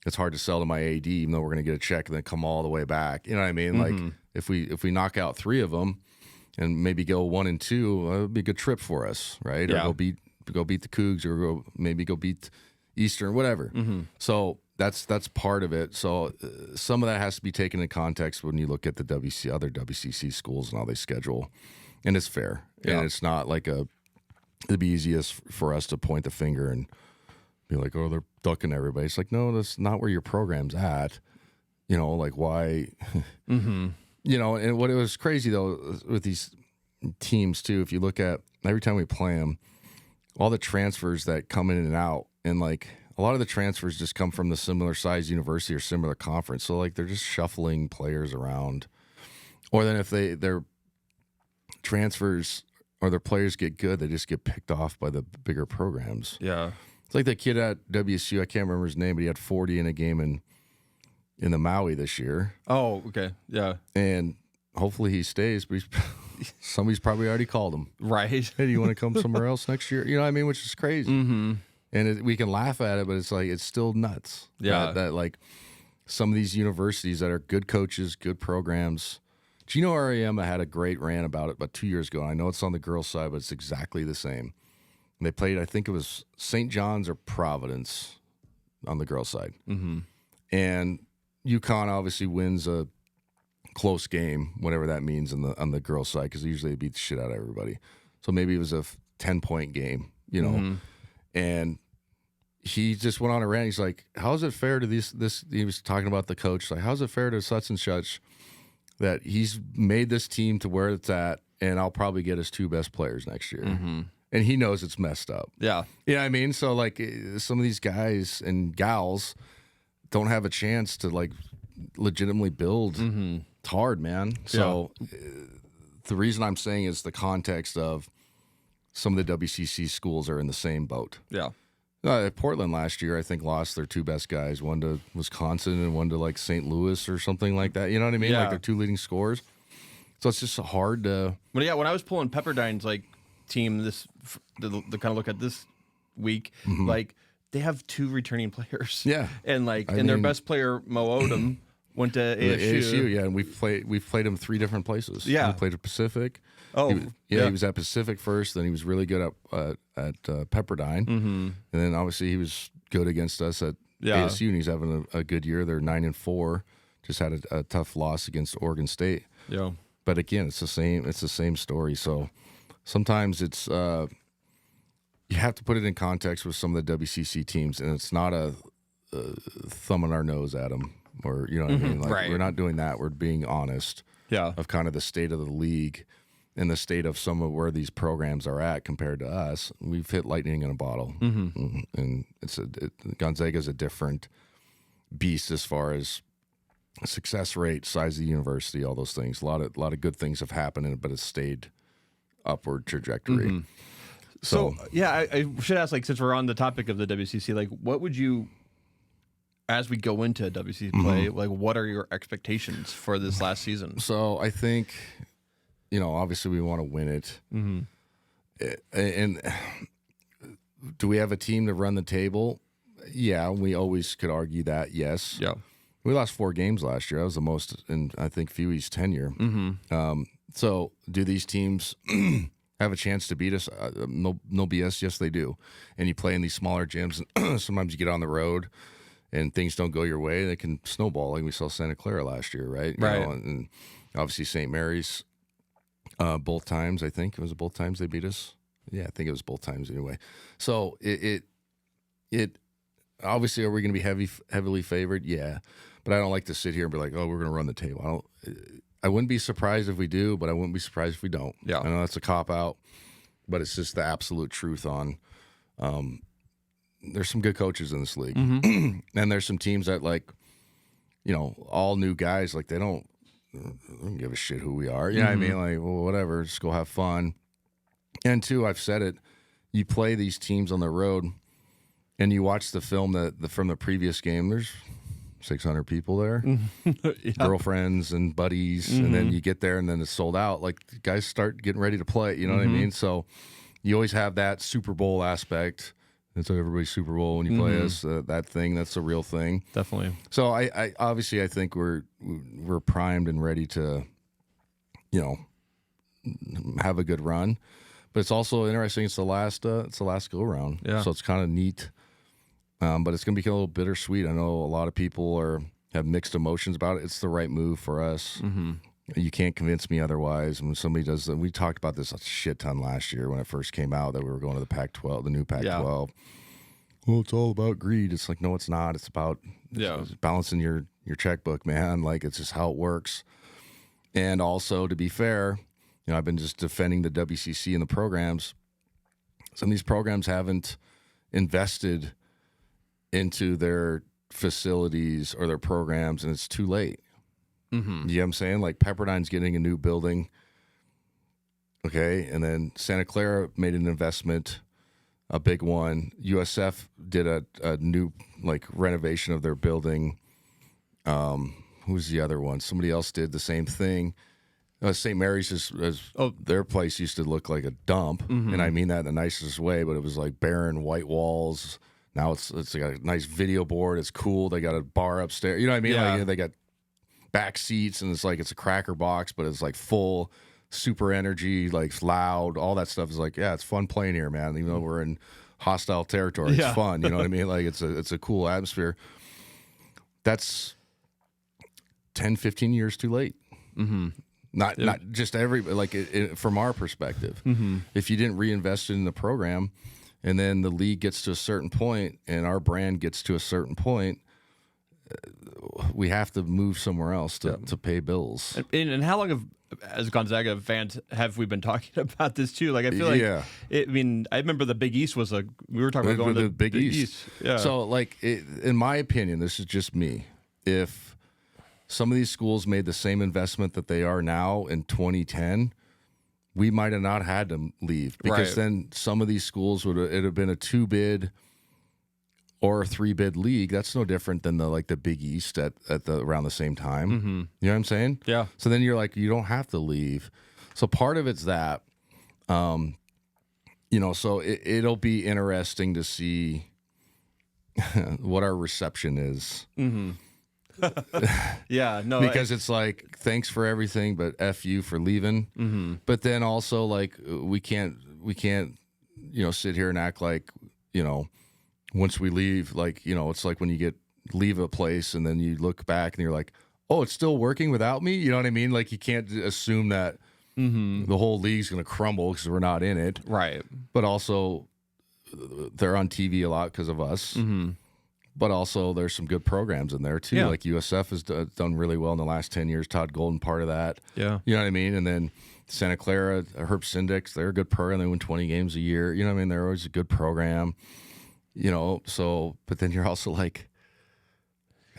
Speaker 2: It's hard to sell to my AD, even though we're going to get a check and then come all the way back. You know what I mean? Like if we knock out 3 of them and maybe go 1 and 2, it'd be a good trip for us, right?
Speaker 3: Yeah.
Speaker 2: Or go beat the Cougs, or maybe go beat Eastern, whatever. So that's part of it. So some of that has to be taken in context when you look at the other WCC schools and how they schedule, and it's fair.
Speaker 3: Yeah.
Speaker 2: And it's not like it'd be easiest for us to point the finger and be like, oh, they're ducking everybody. It's like, no, that's not where your program's at. You know, like why? You know, and what it was crazy though with these teams too. If you look at every time we play them, all the transfers that come in and out, and like a lot of the transfers just come from the similar size university or similar conference. So like they're just shuffling players around. Or then if their transfers or their players get good, they just get picked off by the bigger programs.
Speaker 3: Yeah.
Speaker 2: It's like that kid at WSU, I can't remember his name, but he had 40 in a game in the Maui this year.
Speaker 3: Oh, okay. Yeah.
Speaker 2: And hopefully he stays, but somebody's probably already called him.
Speaker 3: Right.
Speaker 2: Hey, do you want to come somewhere else next year? You know what I mean? Which is crazy. And we can laugh at it, but it's like, it's still nuts.
Speaker 3: Yeah.
Speaker 2: That like some of these universities that are good coaches, good programs. Gino Auriemma had a great rant about it about 2 years ago. I know it's on the girls' side, but it's exactly the same. And they played, I think it was St. John's or Providence on the girls' side. And UConn obviously wins a close game, whatever that means on the girls' side, because usually they beat the shit out of everybody. So maybe it was a 10-point game, you know. And he just went on a rant. He's like, how is it fair to this? He was talking about the coach. Like, how's it fair to such and such that he's made this team to where it's at, and I'll probably get his 2 best players next year. And he knows it's messed up.
Speaker 3: Yeah.
Speaker 2: You know what I mean? So, like, some of these guys and gals don't have a chance to, like, legitimately build. It's hard, man. So the reason I'm saying is the context of some of the WCC schools are in the same boat.
Speaker 3: Yeah.
Speaker 2: Portland last year, I think, lost their 2 best guys, one to Wisconsin and one to like St. Louis or something like that. You know what I mean?
Speaker 3: Yeah.
Speaker 2: Like their 2 leading scorers. So it's just hard to.
Speaker 3: Well, yeah. When I was pulling Pepperdine's like team, the kind of look at this week, like they have 2 returning players.
Speaker 2: Yeah.
Speaker 3: And like, their best player Mo Odom went to ASU.
Speaker 2: Yeah, and we've played him 3 different places.
Speaker 3: Yeah.
Speaker 2: We played at Pacific.
Speaker 3: Oh,
Speaker 2: he was at Pacific first. Then he was really good at Pepperdine, and then obviously he was good against us at ASU, and he's having a good year. They're 9-4. Just had a tough loss against Oregon State.
Speaker 3: Yeah,
Speaker 2: but again, it's the same story. So sometimes it's you have to put it in context with some of the WCC teams, and it's not a thumb on our nose at them, or you know what I mean. Like,
Speaker 3: right.
Speaker 2: We're not doing that. We're being honest.
Speaker 3: Yeah,
Speaker 2: Of kind of the state of the league. In the state of some of where these programs are at compared to us, we've hit lightning in a bottle, and Gonzaga is a different beast as far as success rate, size of the university, all those things. A lot of good things have happened, but it's stayed upward trajectory.
Speaker 3: So yeah, I should ask, like, since we're on the topic of the WCC, like, what would you, as we go into WCC play, like, what are your expectations for this last season?
Speaker 2: So I think. You know, obviously we want to win it. And do we have a team to run the table? Yeah, we always could argue that, yes.
Speaker 3: Yeah.
Speaker 2: We lost 4 games last year. That was the most in, I think, Fewey's tenure. So do these teams have a chance to beat us? No BS. Yes, they do. And you play in these smaller gyms, and sometimes you get on the road and things don't go your way. They can snowball, like we saw Santa Clara last year, right?
Speaker 3: Right.
Speaker 2: You know, and obviously St. Mary's both times, I think. Was it both times they beat us? Yeah, I think it was both times anyway. So it obviously, are we going to be heavily favored? Yeah. But I don't like to sit here and be like, oh, we're going to run the table. I wouldn't be surprised if we do, but I wouldn't be surprised if we don't.
Speaker 3: Yeah.
Speaker 2: I know that's a cop-out, but it's just the absolute truth on there's some good coaches in this league. And there's some teams that, like, you know, all new guys, like, they don't give a shit who we are. You know what I mean? Like, well, whatever, just go have fun. And, two, I've said it, you play these teams on the road and you watch the film from the previous game, there's 600 people there, girlfriends and buddies, and then you get there and then it's sold out. Like, guys start getting ready to play, you know what I mean? So you always have that Super Bowl aspect. It's everybody's Super Bowl when you play us, that thing, that's a real thing.
Speaker 3: Definitely.
Speaker 2: So I obviously I think we're primed and ready to, you know, have a good run. But it's also interesting, it's the last go round. Yeah. So it's kind of neat. But it's going to be a little bittersweet. I know a lot of people have mixed emotions about it. It's the right move for us. You can't convince me otherwise. When somebody does, we talked about this a shit ton last year when it first came out that we were going to the Pac-12, the new Pac-12. Yeah. Well, it's all about greed. It's like, no, it's not. It's about balancing your checkbook, man. Like, it's just how it works. And also, to be fair, you know, I've been just defending the WCC and the programs. Some of these programs haven't invested into their facilities or their programs, and it's too late. You know what I'm saying? Like, Pepperdine's getting a new building, okay, and then Santa Clara made an investment, a big one. USF did a new, like, renovation of their building. Who's the other one? Somebody else did the same thing. St. Mary's their place used to look like a dump, and I mean that in the nicest way, but it was like barren white walls. Now it's got a nice video board. It's cool. They got a bar upstairs. You know what I mean?
Speaker 3: Yeah.
Speaker 2: Like, they got back seats, and it's a cracker box, but it's like full, super energy, like loud. All that stuff is like, yeah, it's fun playing here, man. Even though we're in hostile territory, it's fun. You know what I mean? Like, it's a cool atmosphere. That's 10, 15 years too late. Not just from our perspective. If you didn't reinvest in the program, and then the league gets to a certain point, and our brand gets to a certain point, we have to move somewhere else to pay bills.
Speaker 3: And how long as Gonzaga fans have we been talking about this too? Like, I feel like, I remember the Big East we were talking about going to the
Speaker 2: Big East. Yeah. So, like, in my opinion, this is just me. If some of these schools made the same investment that they are now in 2010, we might have not had to leave, because then some of these schools it'd have been a 2-bid or a 3-bid league. That's no different than the Big East at around the same time. You know what I'm saying?
Speaker 3: Yeah.
Speaker 2: So then you're like, you don't have to leave. So part of it's that, you know. So it'll be interesting to see what our reception is.
Speaker 3: Yeah, no,
Speaker 2: because it's like, thanks for everything, but F you for leaving. But then also, like, we can't, you know, sit here and act like, you know, once we leave, like, you know, it's like when you leave a place and then you look back and you're like, oh, it's still working without me. You know what I mean? Like, you can't assume that the whole league's going to crumble because we're not in it.
Speaker 3: Right.
Speaker 2: But also, they're on TV a lot because of us. But also, there's some good programs in there, too. Yeah. Like, USF has done really well in the last 10 years. Todd Golden, part of that. Yeah. You know what I mean? And then Santa Clara, Herb Syndics, they're a good program. They win 20 games a year. You know what I mean? They're always a good program. You know, so, but then you're also like,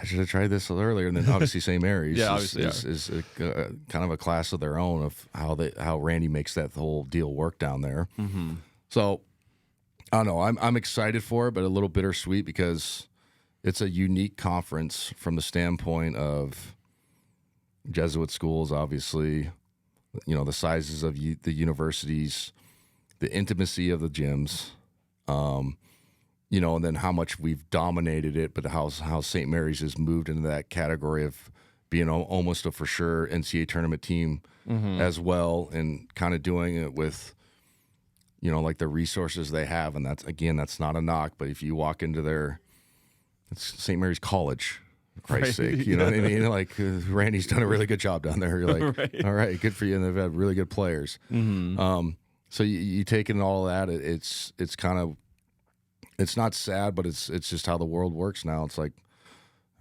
Speaker 2: I should have tried this earlier. And then obviously St. Mary's is kind of a class of their own of how Randy makes that whole deal work down there. So, I don't know. I'm excited for it, but a little bittersweet because it's a unique conference from the standpoint of Jesuit schools, obviously, you know, the sizes of the universities, the intimacy of the gyms, you know, and then how much we've dominated it, but how St. Mary's has moved into that category of being almost a for sure NCAA tournament team as well, and kind of doing it with, you know, like the resources they have. And that's not a knock, but if you walk into it's St. Mary's College, for Christ's sake, you know what I mean? Like Randy's done a really good job down there. You're like, all right, good for you. And they've had really good players. So you take in all of that. It's kind of, it's not sad, but it's just how the world works now. It's like,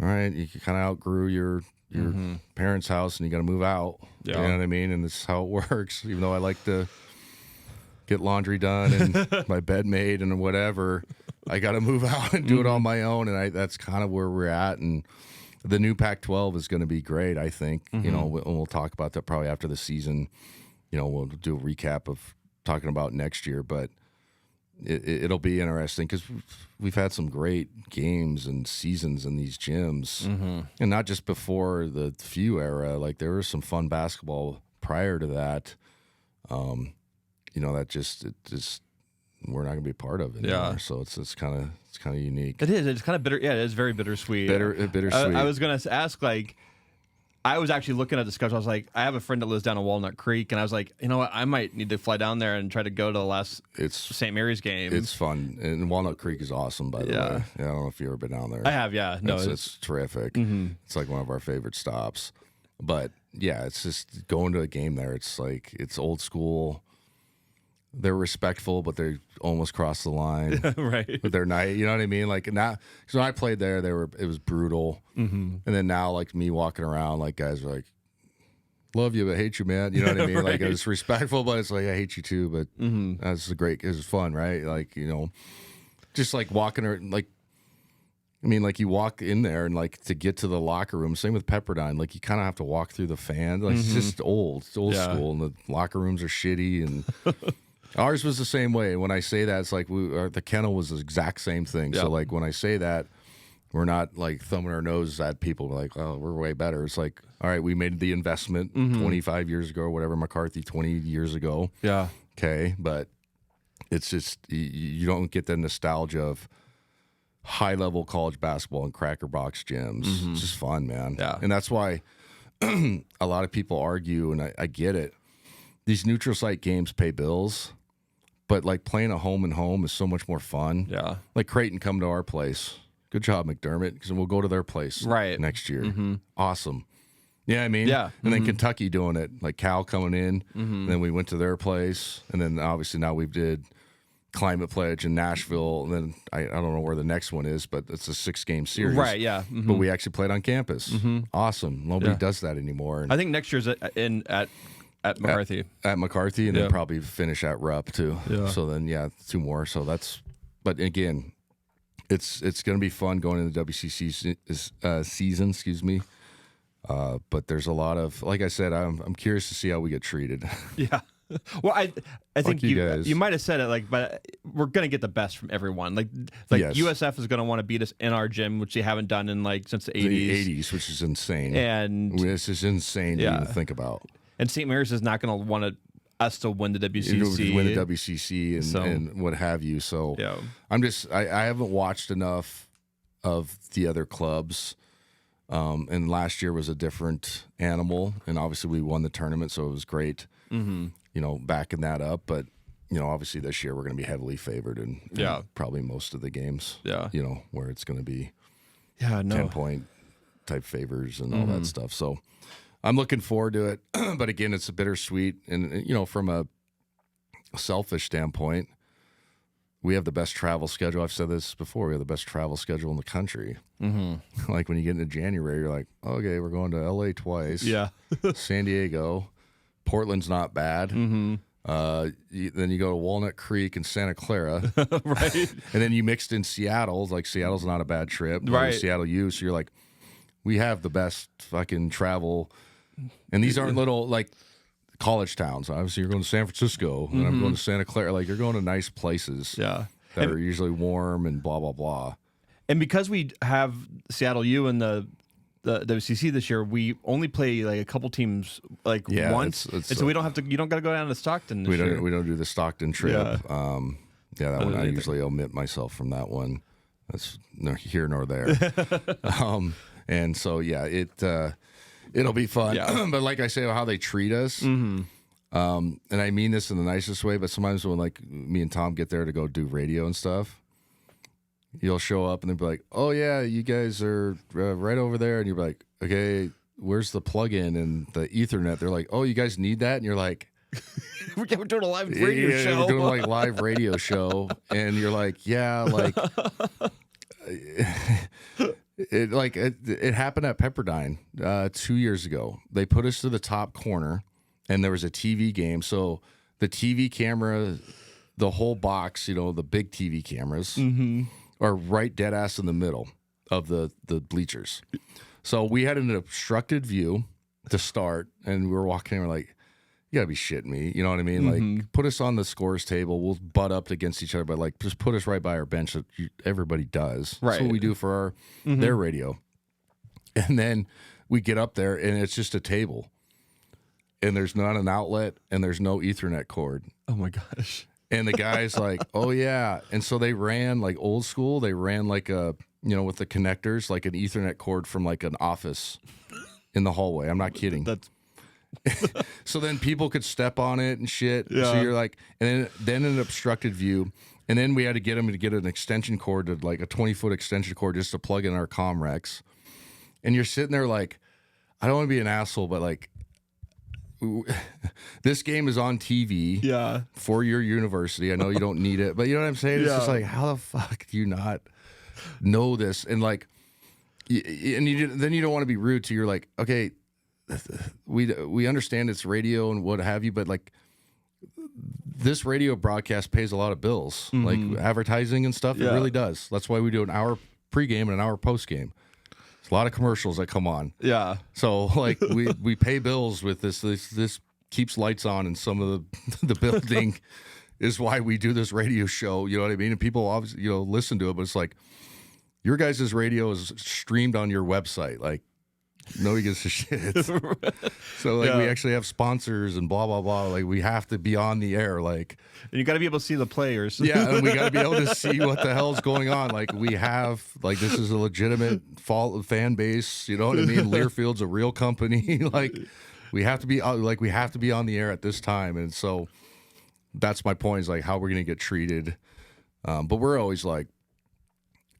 Speaker 2: all right, you kind of outgrew your parents' house and you got to move out. Yeah. You know what I mean? And this is how it works. Even though I like to get laundry done and my bed made and whatever, I got to move out and do it on my own. And that's kind of where we're at. And the new Pac-12 is going to be great, I think. You know, we'll talk about that probably after the season. You know, we'll do a recap of talking about next year, but it'll be interesting because we've had some great games and seasons in these gyms, and not just before the FEW era. Like there was some fun basketball prior to that. You know, that just we're not going to be part of it anymore. So it's kind of unique.
Speaker 3: It is. It's kind of bitter. Yeah, it is very bittersweet.
Speaker 2: Bittersweet.
Speaker 3: I was going to ask, like, I was actually looking at the schedule. I was like, I have a friend that lives down in Walnut Creek, and I was like, you know what? I might need to fly down there and try to go to the last St. Mary's game.
Speaker 2: It's fun, and Walnut Creek is awesome, by the way. Yeah, I don't know if you've ever been down there.
Speaker 3: I have, yeah. No,
Speaker 2: it's terrific. It's like one of our favorite stops. But yeah, it's just going to a game there. It's like it's old school. They're respectful, but they almost cross the line.
Speaker 3: Right.
Speaker 2: But they're nice. You know what I mean? Like now, so when I played there, it was brutal. And then now, like me walking around, like guys are like, "Love you, but hate you, man." You know what I mean?
Speaker 3: Right.
Speaker 2: Like it's respectful, but it's like I hate you too. But that's it was fun, right? Like, you know, just like walking or like, I mean, like you walk in there and like to get to the locker room. Same with Pepperdine. Like you kind of have to walk through the fans. Like it's just old. It's old school, and the locker rooms are shitty and. Ours was the same way. When I say that, it's like the kennel was the exact same thing. Yep. So, like, when I say that, we're not, like, thumbing our noses at people like, oh, we're way better. It's like, all right, we made the investment 25 years ago or whatever, McCarthy 20 years ago.
Speaker 3: Yeah.
Speaker 2: Okay, but it's just, you don't get the nostalgia of high-level college basketball and cracker box gyms. It's just fun, man.
Speaker 3: Yeah.
Speaker 2: And that's why a lot of people argue, and I get it, these neutral site games pay bills. But, like, playing a home and home is so much more fun. Yeah. Like, Creighton come to our place. Good job, McDermott, because we'll go to their place next year. Awesome. Yeah, I mean? Yeah. And then Kentucky doing it. Like, Cal coming in. And then we went to their place. And then, obviously, now we did Climate Pledge in Nashville. And then I don't know where the next one is, but it's a 6-game series.
Speaker 3: Right, yeah.
Speaker 2: But we actually played on campus. Awesome. Nobody does that anymore.
Speaker 3: I think next year's at McCarthy.
Speaker 2: At McCarthy, and then probably finish at Rupp, too. Yeah. So then, 2 more. So but again, it's going to be fun going into the WCC season, excuse me. But there's a lot of, like I said, I'm curious to see how we get treated.
Speaker 3: Yeah. Well, I think you might have said it, like, but we're going to get the best from everyone. Like yes. USF is going to want to beat us in our gym, which they haven't done in, like, since the 80s.
Speaker 2: The 80s, which is insane.
Speaker 3: And
Speaker 2: this is insane to even think about.
Speaker 3: And St. Mary's is not going to want us to win the WCC.
Speaker 2: Win the WCC and what have you. So I haven't watched enough of the other clubs. And last year was a different animal. And obviously we won the tournament, so it was great, you know, backing that up. But, you know, obviously this year we're going to be heavily favored in probably most of the games, you know, where it's going to be 10-point type favors and all that stuff. So I'm looking forward to it, but again, it's a bittersweet. And, you know, from a selfish standpoint, we have the best travel schedule. I've said this before. We have the best travel schedule in the country. Like when you get into January, you're like, okay, we're going to LA twice. Yeah. San Diego. Portland's not bad. Then you go to Walnut Creek and Santa Clara. Right. And then you mixed in Seattle. Like Seattle's not a bad trip. Right. Seattle U. So you're like, we have the best fucking travel. And these aren't little, like, college towns. Obviously, you're going to San Francisco, and I'm going to Santa Clara. Like, you're going to nice places that are usually warm and blah, blah, blah.
Speaker 3: And because we have Seattle U in the the WCC this year, we only play like a couple teams once, and so we don't have to. You don't got to go down to Stockton.
Speaker 2: We don't do the Stockton trip. That one I usually omit myself from that one. That's neither here nor there. And so it'll be fun. Yeah. But like I say, how they treat us. Mm-hmm. And I mean this in the nicest way, but sometimes when like me and Tom get there to go do radio and stuff, you'll show up and they'll be like, "Oh yeah, you guys are right over there," and you're like, "Okay, where's the plug-in and the Ethernet?" They're like, "Oh, you guys need that," and you're like,
Speaker 3: "We're doing a live radio show.
Speaker 2: We're doing like live radio show," and you're like, "Yeah, like." It happened at Pepperdine 2 years ago. They put us to the top corner. And there was a TV game. So the TV camera, the whole box, the big TV cameras are right dead ass in the middle of the bleachers. So we had an obstructed view to start, and we were walking and we're like, you gotta be shitting me. You know what I mean? Like, put us on the scores table. We'll butt up against each other, but like, just put us right by our bench that everybody does. Right. That's what we do for their radio. And then we get up there, and it's just a table. And there's not an outlet, and there's no Ethernet cord.
Speaker 3: Oh my gosh.
Speaker 2: And the guy's like, "Oh yeah." And so they ran like old school. They ran like with the connectors, like an Ethernet cord from like an office in the hallway. I'm not kidding. So then people could step on it and shit. Yeah. So you're like, and then an obstructed view. And then we had to get them to get an extension cord, to like a 20-foot extension cord, just to plug in our Comrex. And you're sitting there like, I don't want to be an asshole, but like, this game is on TV for your university. I know you don't need it, but you know what I'm saying? It's just like, how the fuck do you not know this? And like, then you don't want to be rude to, you're like, okay, we understand it's radio and what have you, but like, this radio broadcast pays a lot of bills, like advertising and stuff. It really does. That's why we do an hour pregame and an hour postgame. It's a lot of commercials that come on. Yeah. So like we pay bills with this. This keeps lights on in some of the building is why we do this radio show. You know what I mean? And people obviously listen to it, but it's like your guys' radio is streamed on your website. Like nobody gives a shit. So like we actually have sponsors and blah blah blah. Like we have to be on the air. Like
Speaker 3: and you got to be able to see the players.
Speaker 2: Yeah, and we got to be able to see what the hell's going on. Like we have this is a legitimate fan base. You know what I mean? Learfield's a real company. Like we have to be on the air at this time. And so that's my point. Is like how we're gonna get treated. But we're always like,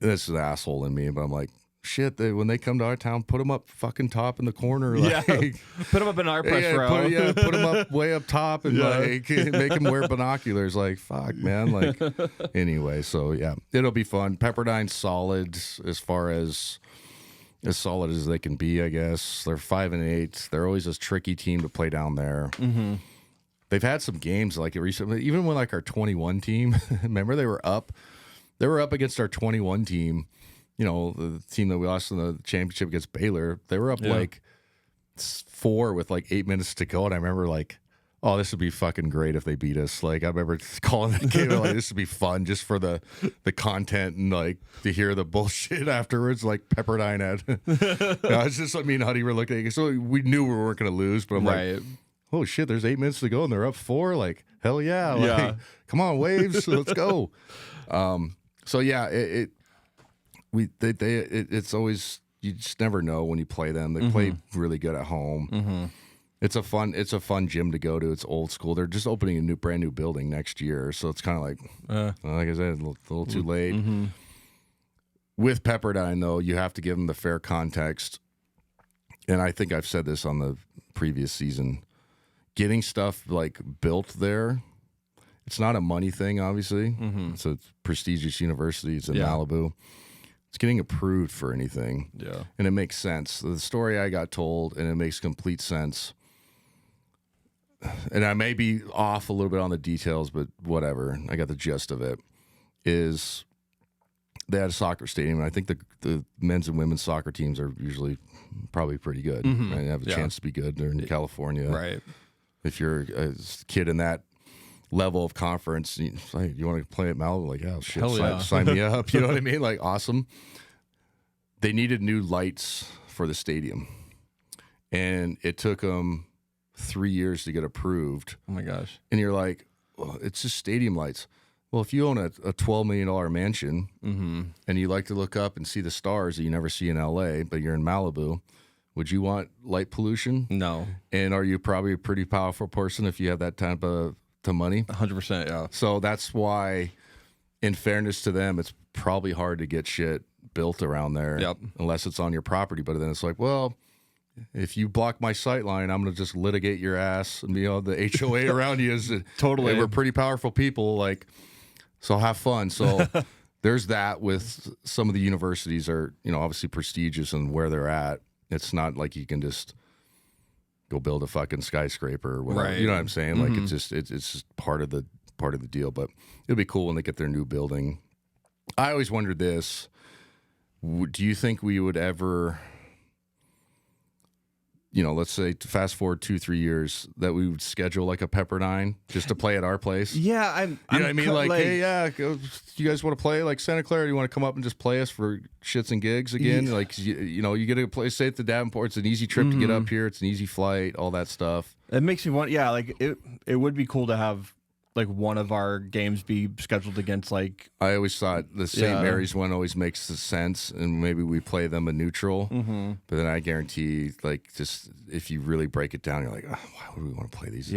Speaker 2: this is an asshole in me. But I'm like, shit, when they come to our town, put them up fucking top in the corner. Like,
Speaker 3: put them up in our press row.
Speaker 2: Put them up way up top and like make them wear binoculars. Like, fuck, man. Like, anyway, so yeah, it'll be fun. Pepperdine's solid as far as solid as they can be, I guess. They're 5-8. They're always a tricky team to play down there. Mm-hmm. They've had some games like recently, even when like our 21 team. Remember they were up against our 21 team. The team that we lost in the championship against Baylor, they were up like 4 with like 8 minutes to go. And I remember like, oh, this would be fucking great if they beat us. Like I remember calling that game like, this would be fun just for the content and like to hear the bullshit afterwards. Like Pepperdine had, it's just me and Huddy were looking at it. So we knew we weren't going to lose, but I'm like, oh shit, there's 8 minutes to go and they're up 4. Like hell yeah, like come on Waves, let's go. So yeah, it's always, you just never know when you play them. They play really good at home. Mm-hmm. It's a fun gym to go to. It's old school. They're just opening a brand new building next year, so it's kind of like I said, a little too late. Mm-hmm. With Pepperdine though, you have to give them the fair context, and I think I've said this on the previous season. Getting stuff like built there, it's not a money thing. Obviously, it's a prestigious university. It's in Malibu. It's getting approved for anything. Yeah. And it makes sense. The story I got told, and it makes complete sense. And I may be off a little bit on the details, but whatever. I got the gist of it. Is they had a soccer stadium, and I think the men's and women's soccer teams are usually probably pretty good. Right? They have a chance to be good. They're in California. Right. If you're a kid in that level of conference, you want to play at Malibu? Like, oh shit, sign me up. You know what I mean? Like, awesome. They needed new lights for the stadium, and it took them 3 years to get approved.
Speaker 3: Oh my gosh!
Speaker 2: And you're like, well, it's just stadium lights. Well, if you own a $12 million mansion and you like to look up and see the stars that you never see in LA, but you're in Malibu, would you want light pollution?
Speaker 3: No.
Speaker 2: And are you probably a pretty powerful person if you have that type of money?
Speaker 3: 100%, yeah.
Speaker 2: So that's why, in fairness to them, it's probably hard to get shit built around there unless it's on your property. But then it's like, well, if you block my sight line, I'm going to just litigate your ass. And, the HOA around you is
Speaker 3: totally.
Speaker 2: We're pretty powerful people. Like, so have fun. So there's that with some of the universities are, obviously prestigious and where they're at. It's not like you can just go build a fucking skyscraper or whatever.
Speaker 3: Right.
Speaker 2: You know what I'm saying? Like it's just part of the deal. But it'll be cool when they get their new building. I always wondered this. Do you think we would ever, let's say fast forward 2-3 years, that we would schedule like a Pepperdine just to play at our place?
Speaker 3: Yeah,
Speaker 2: you know what I mean? Like, hey, yeah, you guys want to play like Santa Clara? Do you want to come up and just play us for shits and gigs again?
Speaker 3: Yeah.
Speaker 2: Like, you get a place, say at the Davenport. It's an easy trip to get up here. It's an easy flight, all that stuff.
Speaker 3: It makes me want, like it would be cool to have like one of our games be scheduled against like.
Speaker 2: I always thought the St. Mary's one always makes sense, and maybe we play them a neutral. But then I guarantee, like, just if you really break it down, you're like, why would we want to play these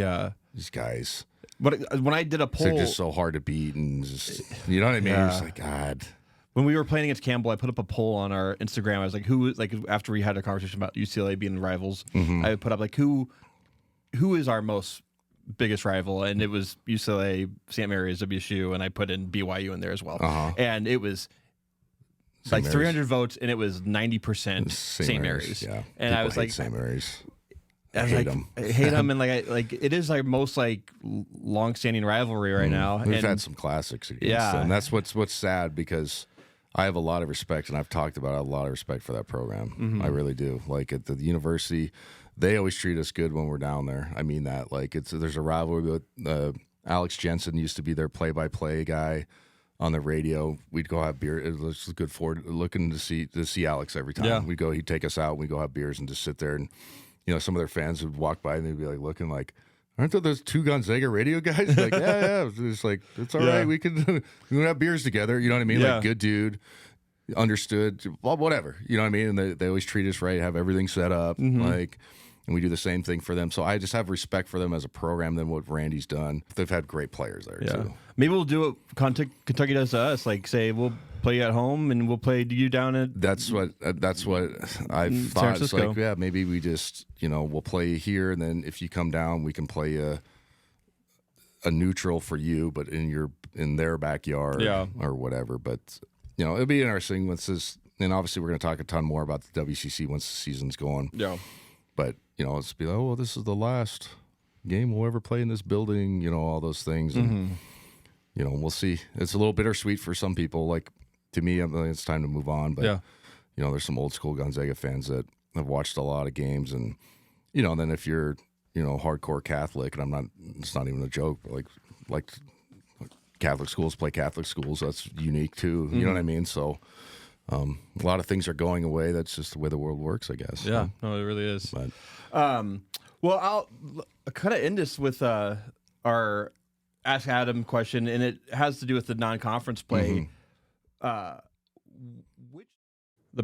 Speaker 2: guys?
Speaker 3: But when I did a poll,
Speaker 2: they're just so hard to beat, and just you know what I mean. You're just like, God.
Speaker 3: When we were playing against Campbell, I put up a poll on our Instagram. I was like, after we had a conversation about UCLA being rivals, I put up like who is our biggest rival, and it was UCLA, St. Mary's, WSU, and I put in BYU in there as well. And it was like 300 votes, and it was 90% St. Mary's.
Speaker 2: Yeah,
Speaker 3: and
Speaker 2: people
Speaker 3: I was
Speaker 2: hate
Speaker 3: like,
Speaker 2: St. Mary's.
Speaker 3: I hate them. I hate them, and like it is our most like long-standing rivalry right now.
Speaker 2: We've had some classics against them. That's what's sad, because I have a lot of respect, and I've talked about it, I have a lot of respect for that program. I really do. Like at the university, they always treat us good when we're down there. I mean that. Like there's a rivalry with Alex Jensen used to be their play-by-play guy on the radio. We'd go have beer. It was good for looking to see Alex every time.
Speaker 3: Yeah.
Speaker 2: We'd go. He'd take us out. We'd go have beers and just sit there. And some of their fans would walk by and they'd be like looking like, aren't there those two Gonzaga radio guys? Like, yeah. It's like, it's all right. We can have beers together. You know what I mean?
Speaker 3: Yeah.
Speaker 2: Like, good dude. Understood. Well, whatever. You know what I mean? And they always treat us right. Have everything set up. Like. And we do the same thing for them. So I just have respect for them as a program than what Randy's done. They've had great players there, too.
Speaker 3: Maybe we'll do what Kentucky does to us. Like, say, we'll play you at home and we'll play you down at...
Speaker 2: That's what I've thought. It's like, yeah, maybe we just, we'll play you here. And then if you come down, we can play a neutral for you, but in their backyard or whatever. But, it'll be interesting. And obviously we're going to talk a ton more about the WCC once the season's going.
Speaker 3: Yeah.
Speaker 2: But, it's be like, oh, well, this is the last game we'll ever play in this building, all those things. And, we'll see. It's a little bittersweet for some people. Like, to me, it's time to move on. But, there's some old school Gonzaga fans that have watched a lot of games. And, then if you're, hardcore Catholic, and it's not even a joke, but like Catholic schools play Catholic schools. That's unique, too. You know what I mean? So... a lot of things are going away. That's just the way the world works, I guess.
Speaker 3: Yeah, no, it really is.
Speaker 2: But,
Speaker 3: well, I'll kind of end this with our Ask Adam question, and it has to do with the non-conference play. The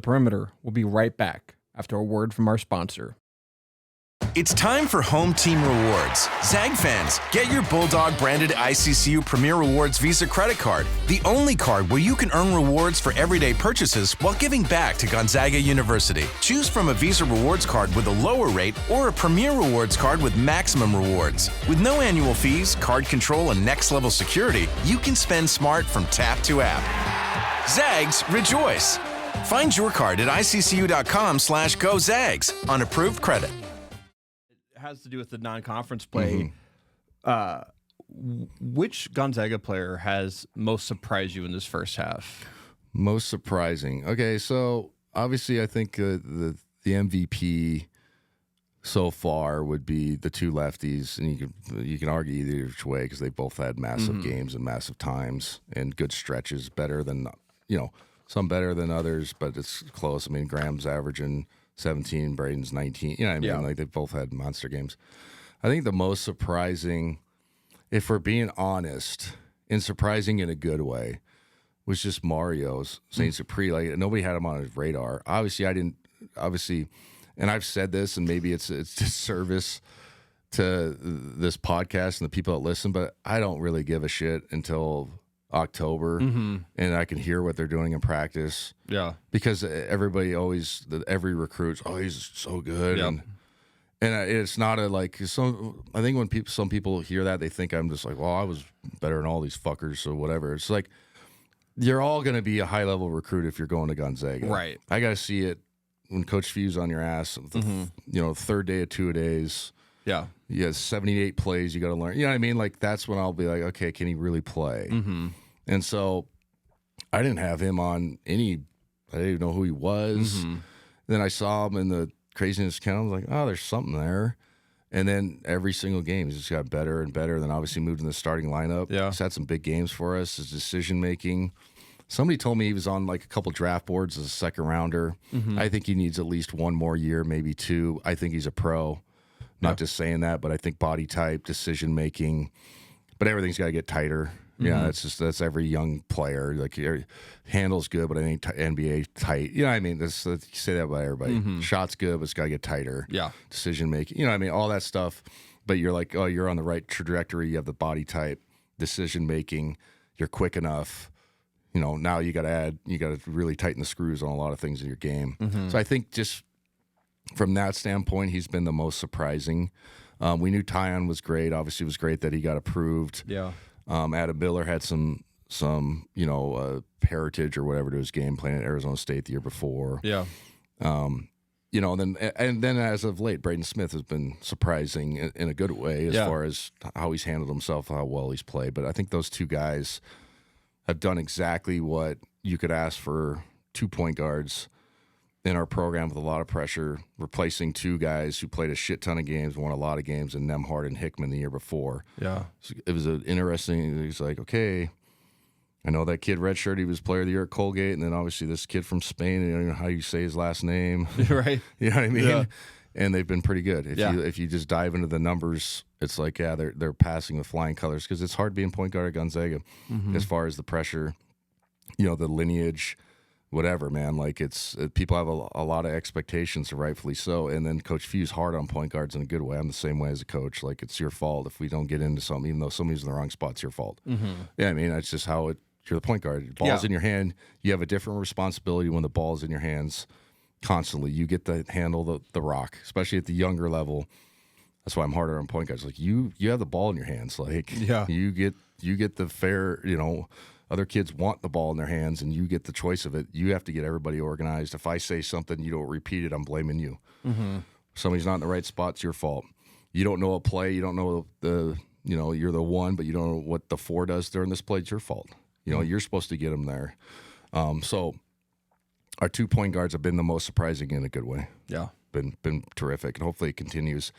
Speaker 3: perimeter will be right back after a word from our sponsor.
Speaker 4: It's time for Home Team Rewards. Zag fans, get your Bulldog branded ICCU Premier Rewards Visa credit card, the only card where you can earn rewards for everyday purchases while giving back to Gonzaga University. Choose from a Visa Rewards card with a lower rate or a Premier Rewards card with maximum rewards. With no annual fees, card control, and next-level security, you can spend smart from tap to app. Zags, rejoice! Find your card at iccu.com/GoZags on approved credit.
Speaker 3: Has to do with the non-conference play. Which Gonzaga player has most surprised you in this first half?
Speaker 2: Most surprising. Okay, so obviously I think the MVP so far would be the two lefties, and you can argue either which way because they both had massive games and massive times and good stretches, better than some better than others, but it's close. I mean, Graham's averaging 17, Braden's 19. You know what I mean?
Speaker 3: Yeah.
Speaker 2: Like they both had monster games. I think the most surprising, if we're being honest, and surprising in a good way, was just Mario's Saint Supri. Like nobody had him on his radar. Obviously, and I've said this, and maybe it's disservice to this podcast and the people that listen, but I don't really give a shit until October, and I can hear what they're doing in practice.
Speaker 3: Yeah,
Speaker 2: because everybody always, every recruit's, oh, he's so good, and it's not a like. I think when some people hear that, they think I'm just like, well, I was better than all these fuckers, so whatever. It's like you're all going to be a high level recruit if you're going to Gonzaga,
Speaker 3: right?
Speaker 2: I got to see it when Coach Few's on your ass. Third day of 2-a-days. Yeah. You have 78 plays you got to learn. You know what I mean? Like, that's when I'll be like, okay, can he really play? And so I didn't have him on I didn't even know who he was. Then I saw him in the craziness count. I was like, oh, there's something there. And then every single game, he's just got better and better. Then obviously moved in the starting lineup. Yeah. He's had some big games for us. His decision making. Somebody told me he was on like a couple draft boards as a second rounder. I think he needs at least one more year, maybe two. I think he's a pro. Not just saying that, but I think body type, decision making, but everything's got to get tighter. Yeah, that's every young player. Like your handle's good, but I think NBA tight. You know what I mean? You say that about everybody. Shot's good, but it's got to get tighter. Yeah, decision making. You know what I mean? All that stuff. But you're like, oh, you're on the right trajectory. You have the body type, decision making. You're quick enough. You know, now you got to really tighten the screws on a lot of things in your game. So I think just from that standpoint, he's been the most surprising. We knew Tyon was great. Obviously, it was great that he got approved. Yeah. Adam Miller had some heritage or whatever to his game, playing at Arizona State the year before. Yeah. Then as of late, Braden Smith has been surprising in a good way as far as how he's handled himself, how well he's played. But I think those two guys have done exactly what you could ask for 2 point guards in our program with a lot of pressure, replacing two guys who played a shit ton of games, won a lot of games, and Nemhard and Hickman the year before. Yeah. So it was an interesting, he's like, okay, I know that kid redshirt, he was player of the year at Colgate, and then obviously this kid from Spain, I don't know how you say his last name. Right. You know what I mean? Yeah. And they've been pretty good. If you just dive into the numbers, it's like, yeah, they're passing with flying colors because it's hard being point guard at Gonzaga as far as the pressure, the lineage, whatever, man. Like people have a lot of expectations, rightfully so. And then Coach Few's hard on point guards in a good way. I'm the same way as a coach. Like it's your fault if we don't get into something, even though somebody's in the wrong spot, it's your fault. Yeah, I mean, that's just how you're the point guard. The ball's in your hand. You have a different responsibility when the ball's in your hands constantly. You get to handle the rock, especially at the younger level. That's why I'm harder on point guards. Like you have the ball in your hands. Like you get the fair, other kids want the ball in their hands and you get the choice of it. You have to get everybody organized. If I say something, you don't repeat it, I'm blaming you. Somebody's not in the right spot, it's your fault. You don't know a play, you don't know you're the one, but you don't know what the 4 does during this play, it's your fault. You're supposed to get them there. So our 2 point guards have been the most surprising in a good way. Yeah. Been terrific, and hopefully it continues.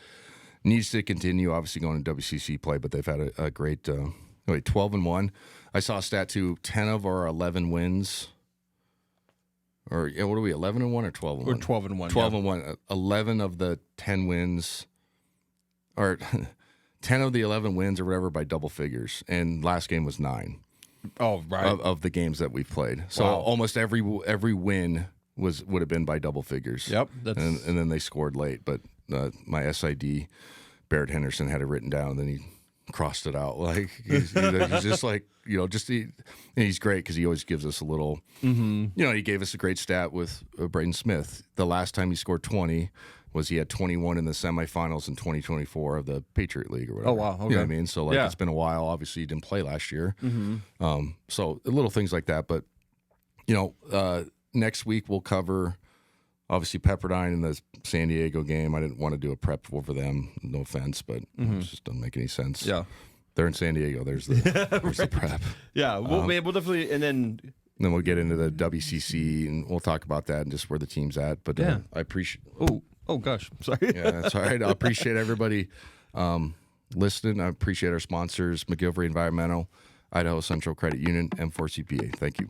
Speaker 2: Needs to continue, obviously going to WCC play, but they've had a great 12-1. I saw a stat too, 10 of our 11 wins, or what are we, 11-1 or 12-1?
Speaker 3: We're 12-1.
Speaker 2: 12-1. 11 of the 10 wins, or 10 of the 11 wins or whatever by double figures, and last game was 9. Oh, right. Of the games that we've played. So almost every win would have been by double figures. Yep. And then they scored late, but my SID, Barrett Henderson, had it written down, and then he crossed it out. Like he's just like, and he's great because he always gives us a little, he gave us a great stat with Braden Smith. The last time he scored 20 was he had 21 in the semifinals in 2024 of the Patriot League or whatever. Oh, wow. Okay. You know what I mean? So, it's been a while. Obviously, he didn't play last year. So, little things like that. But, next week we'll cover, obviously, Pepperdine in the San Diego game. I didn't want to do a prep over them. No offense, but it just doesn't make any sense. Yeah. They're in San Diego. There's the prep. Yeah. We'll definitely, and then we'll get into the WCC, and we'll talk about that and just where the team's at. But I appreciate. Oh gosh, sorry. Yeah, that's all right. I appreciate everybody listening. I appreciate our sponsors, McGilvery Environmental, Idaho Central Credit Union, M4 CPA. Thank you.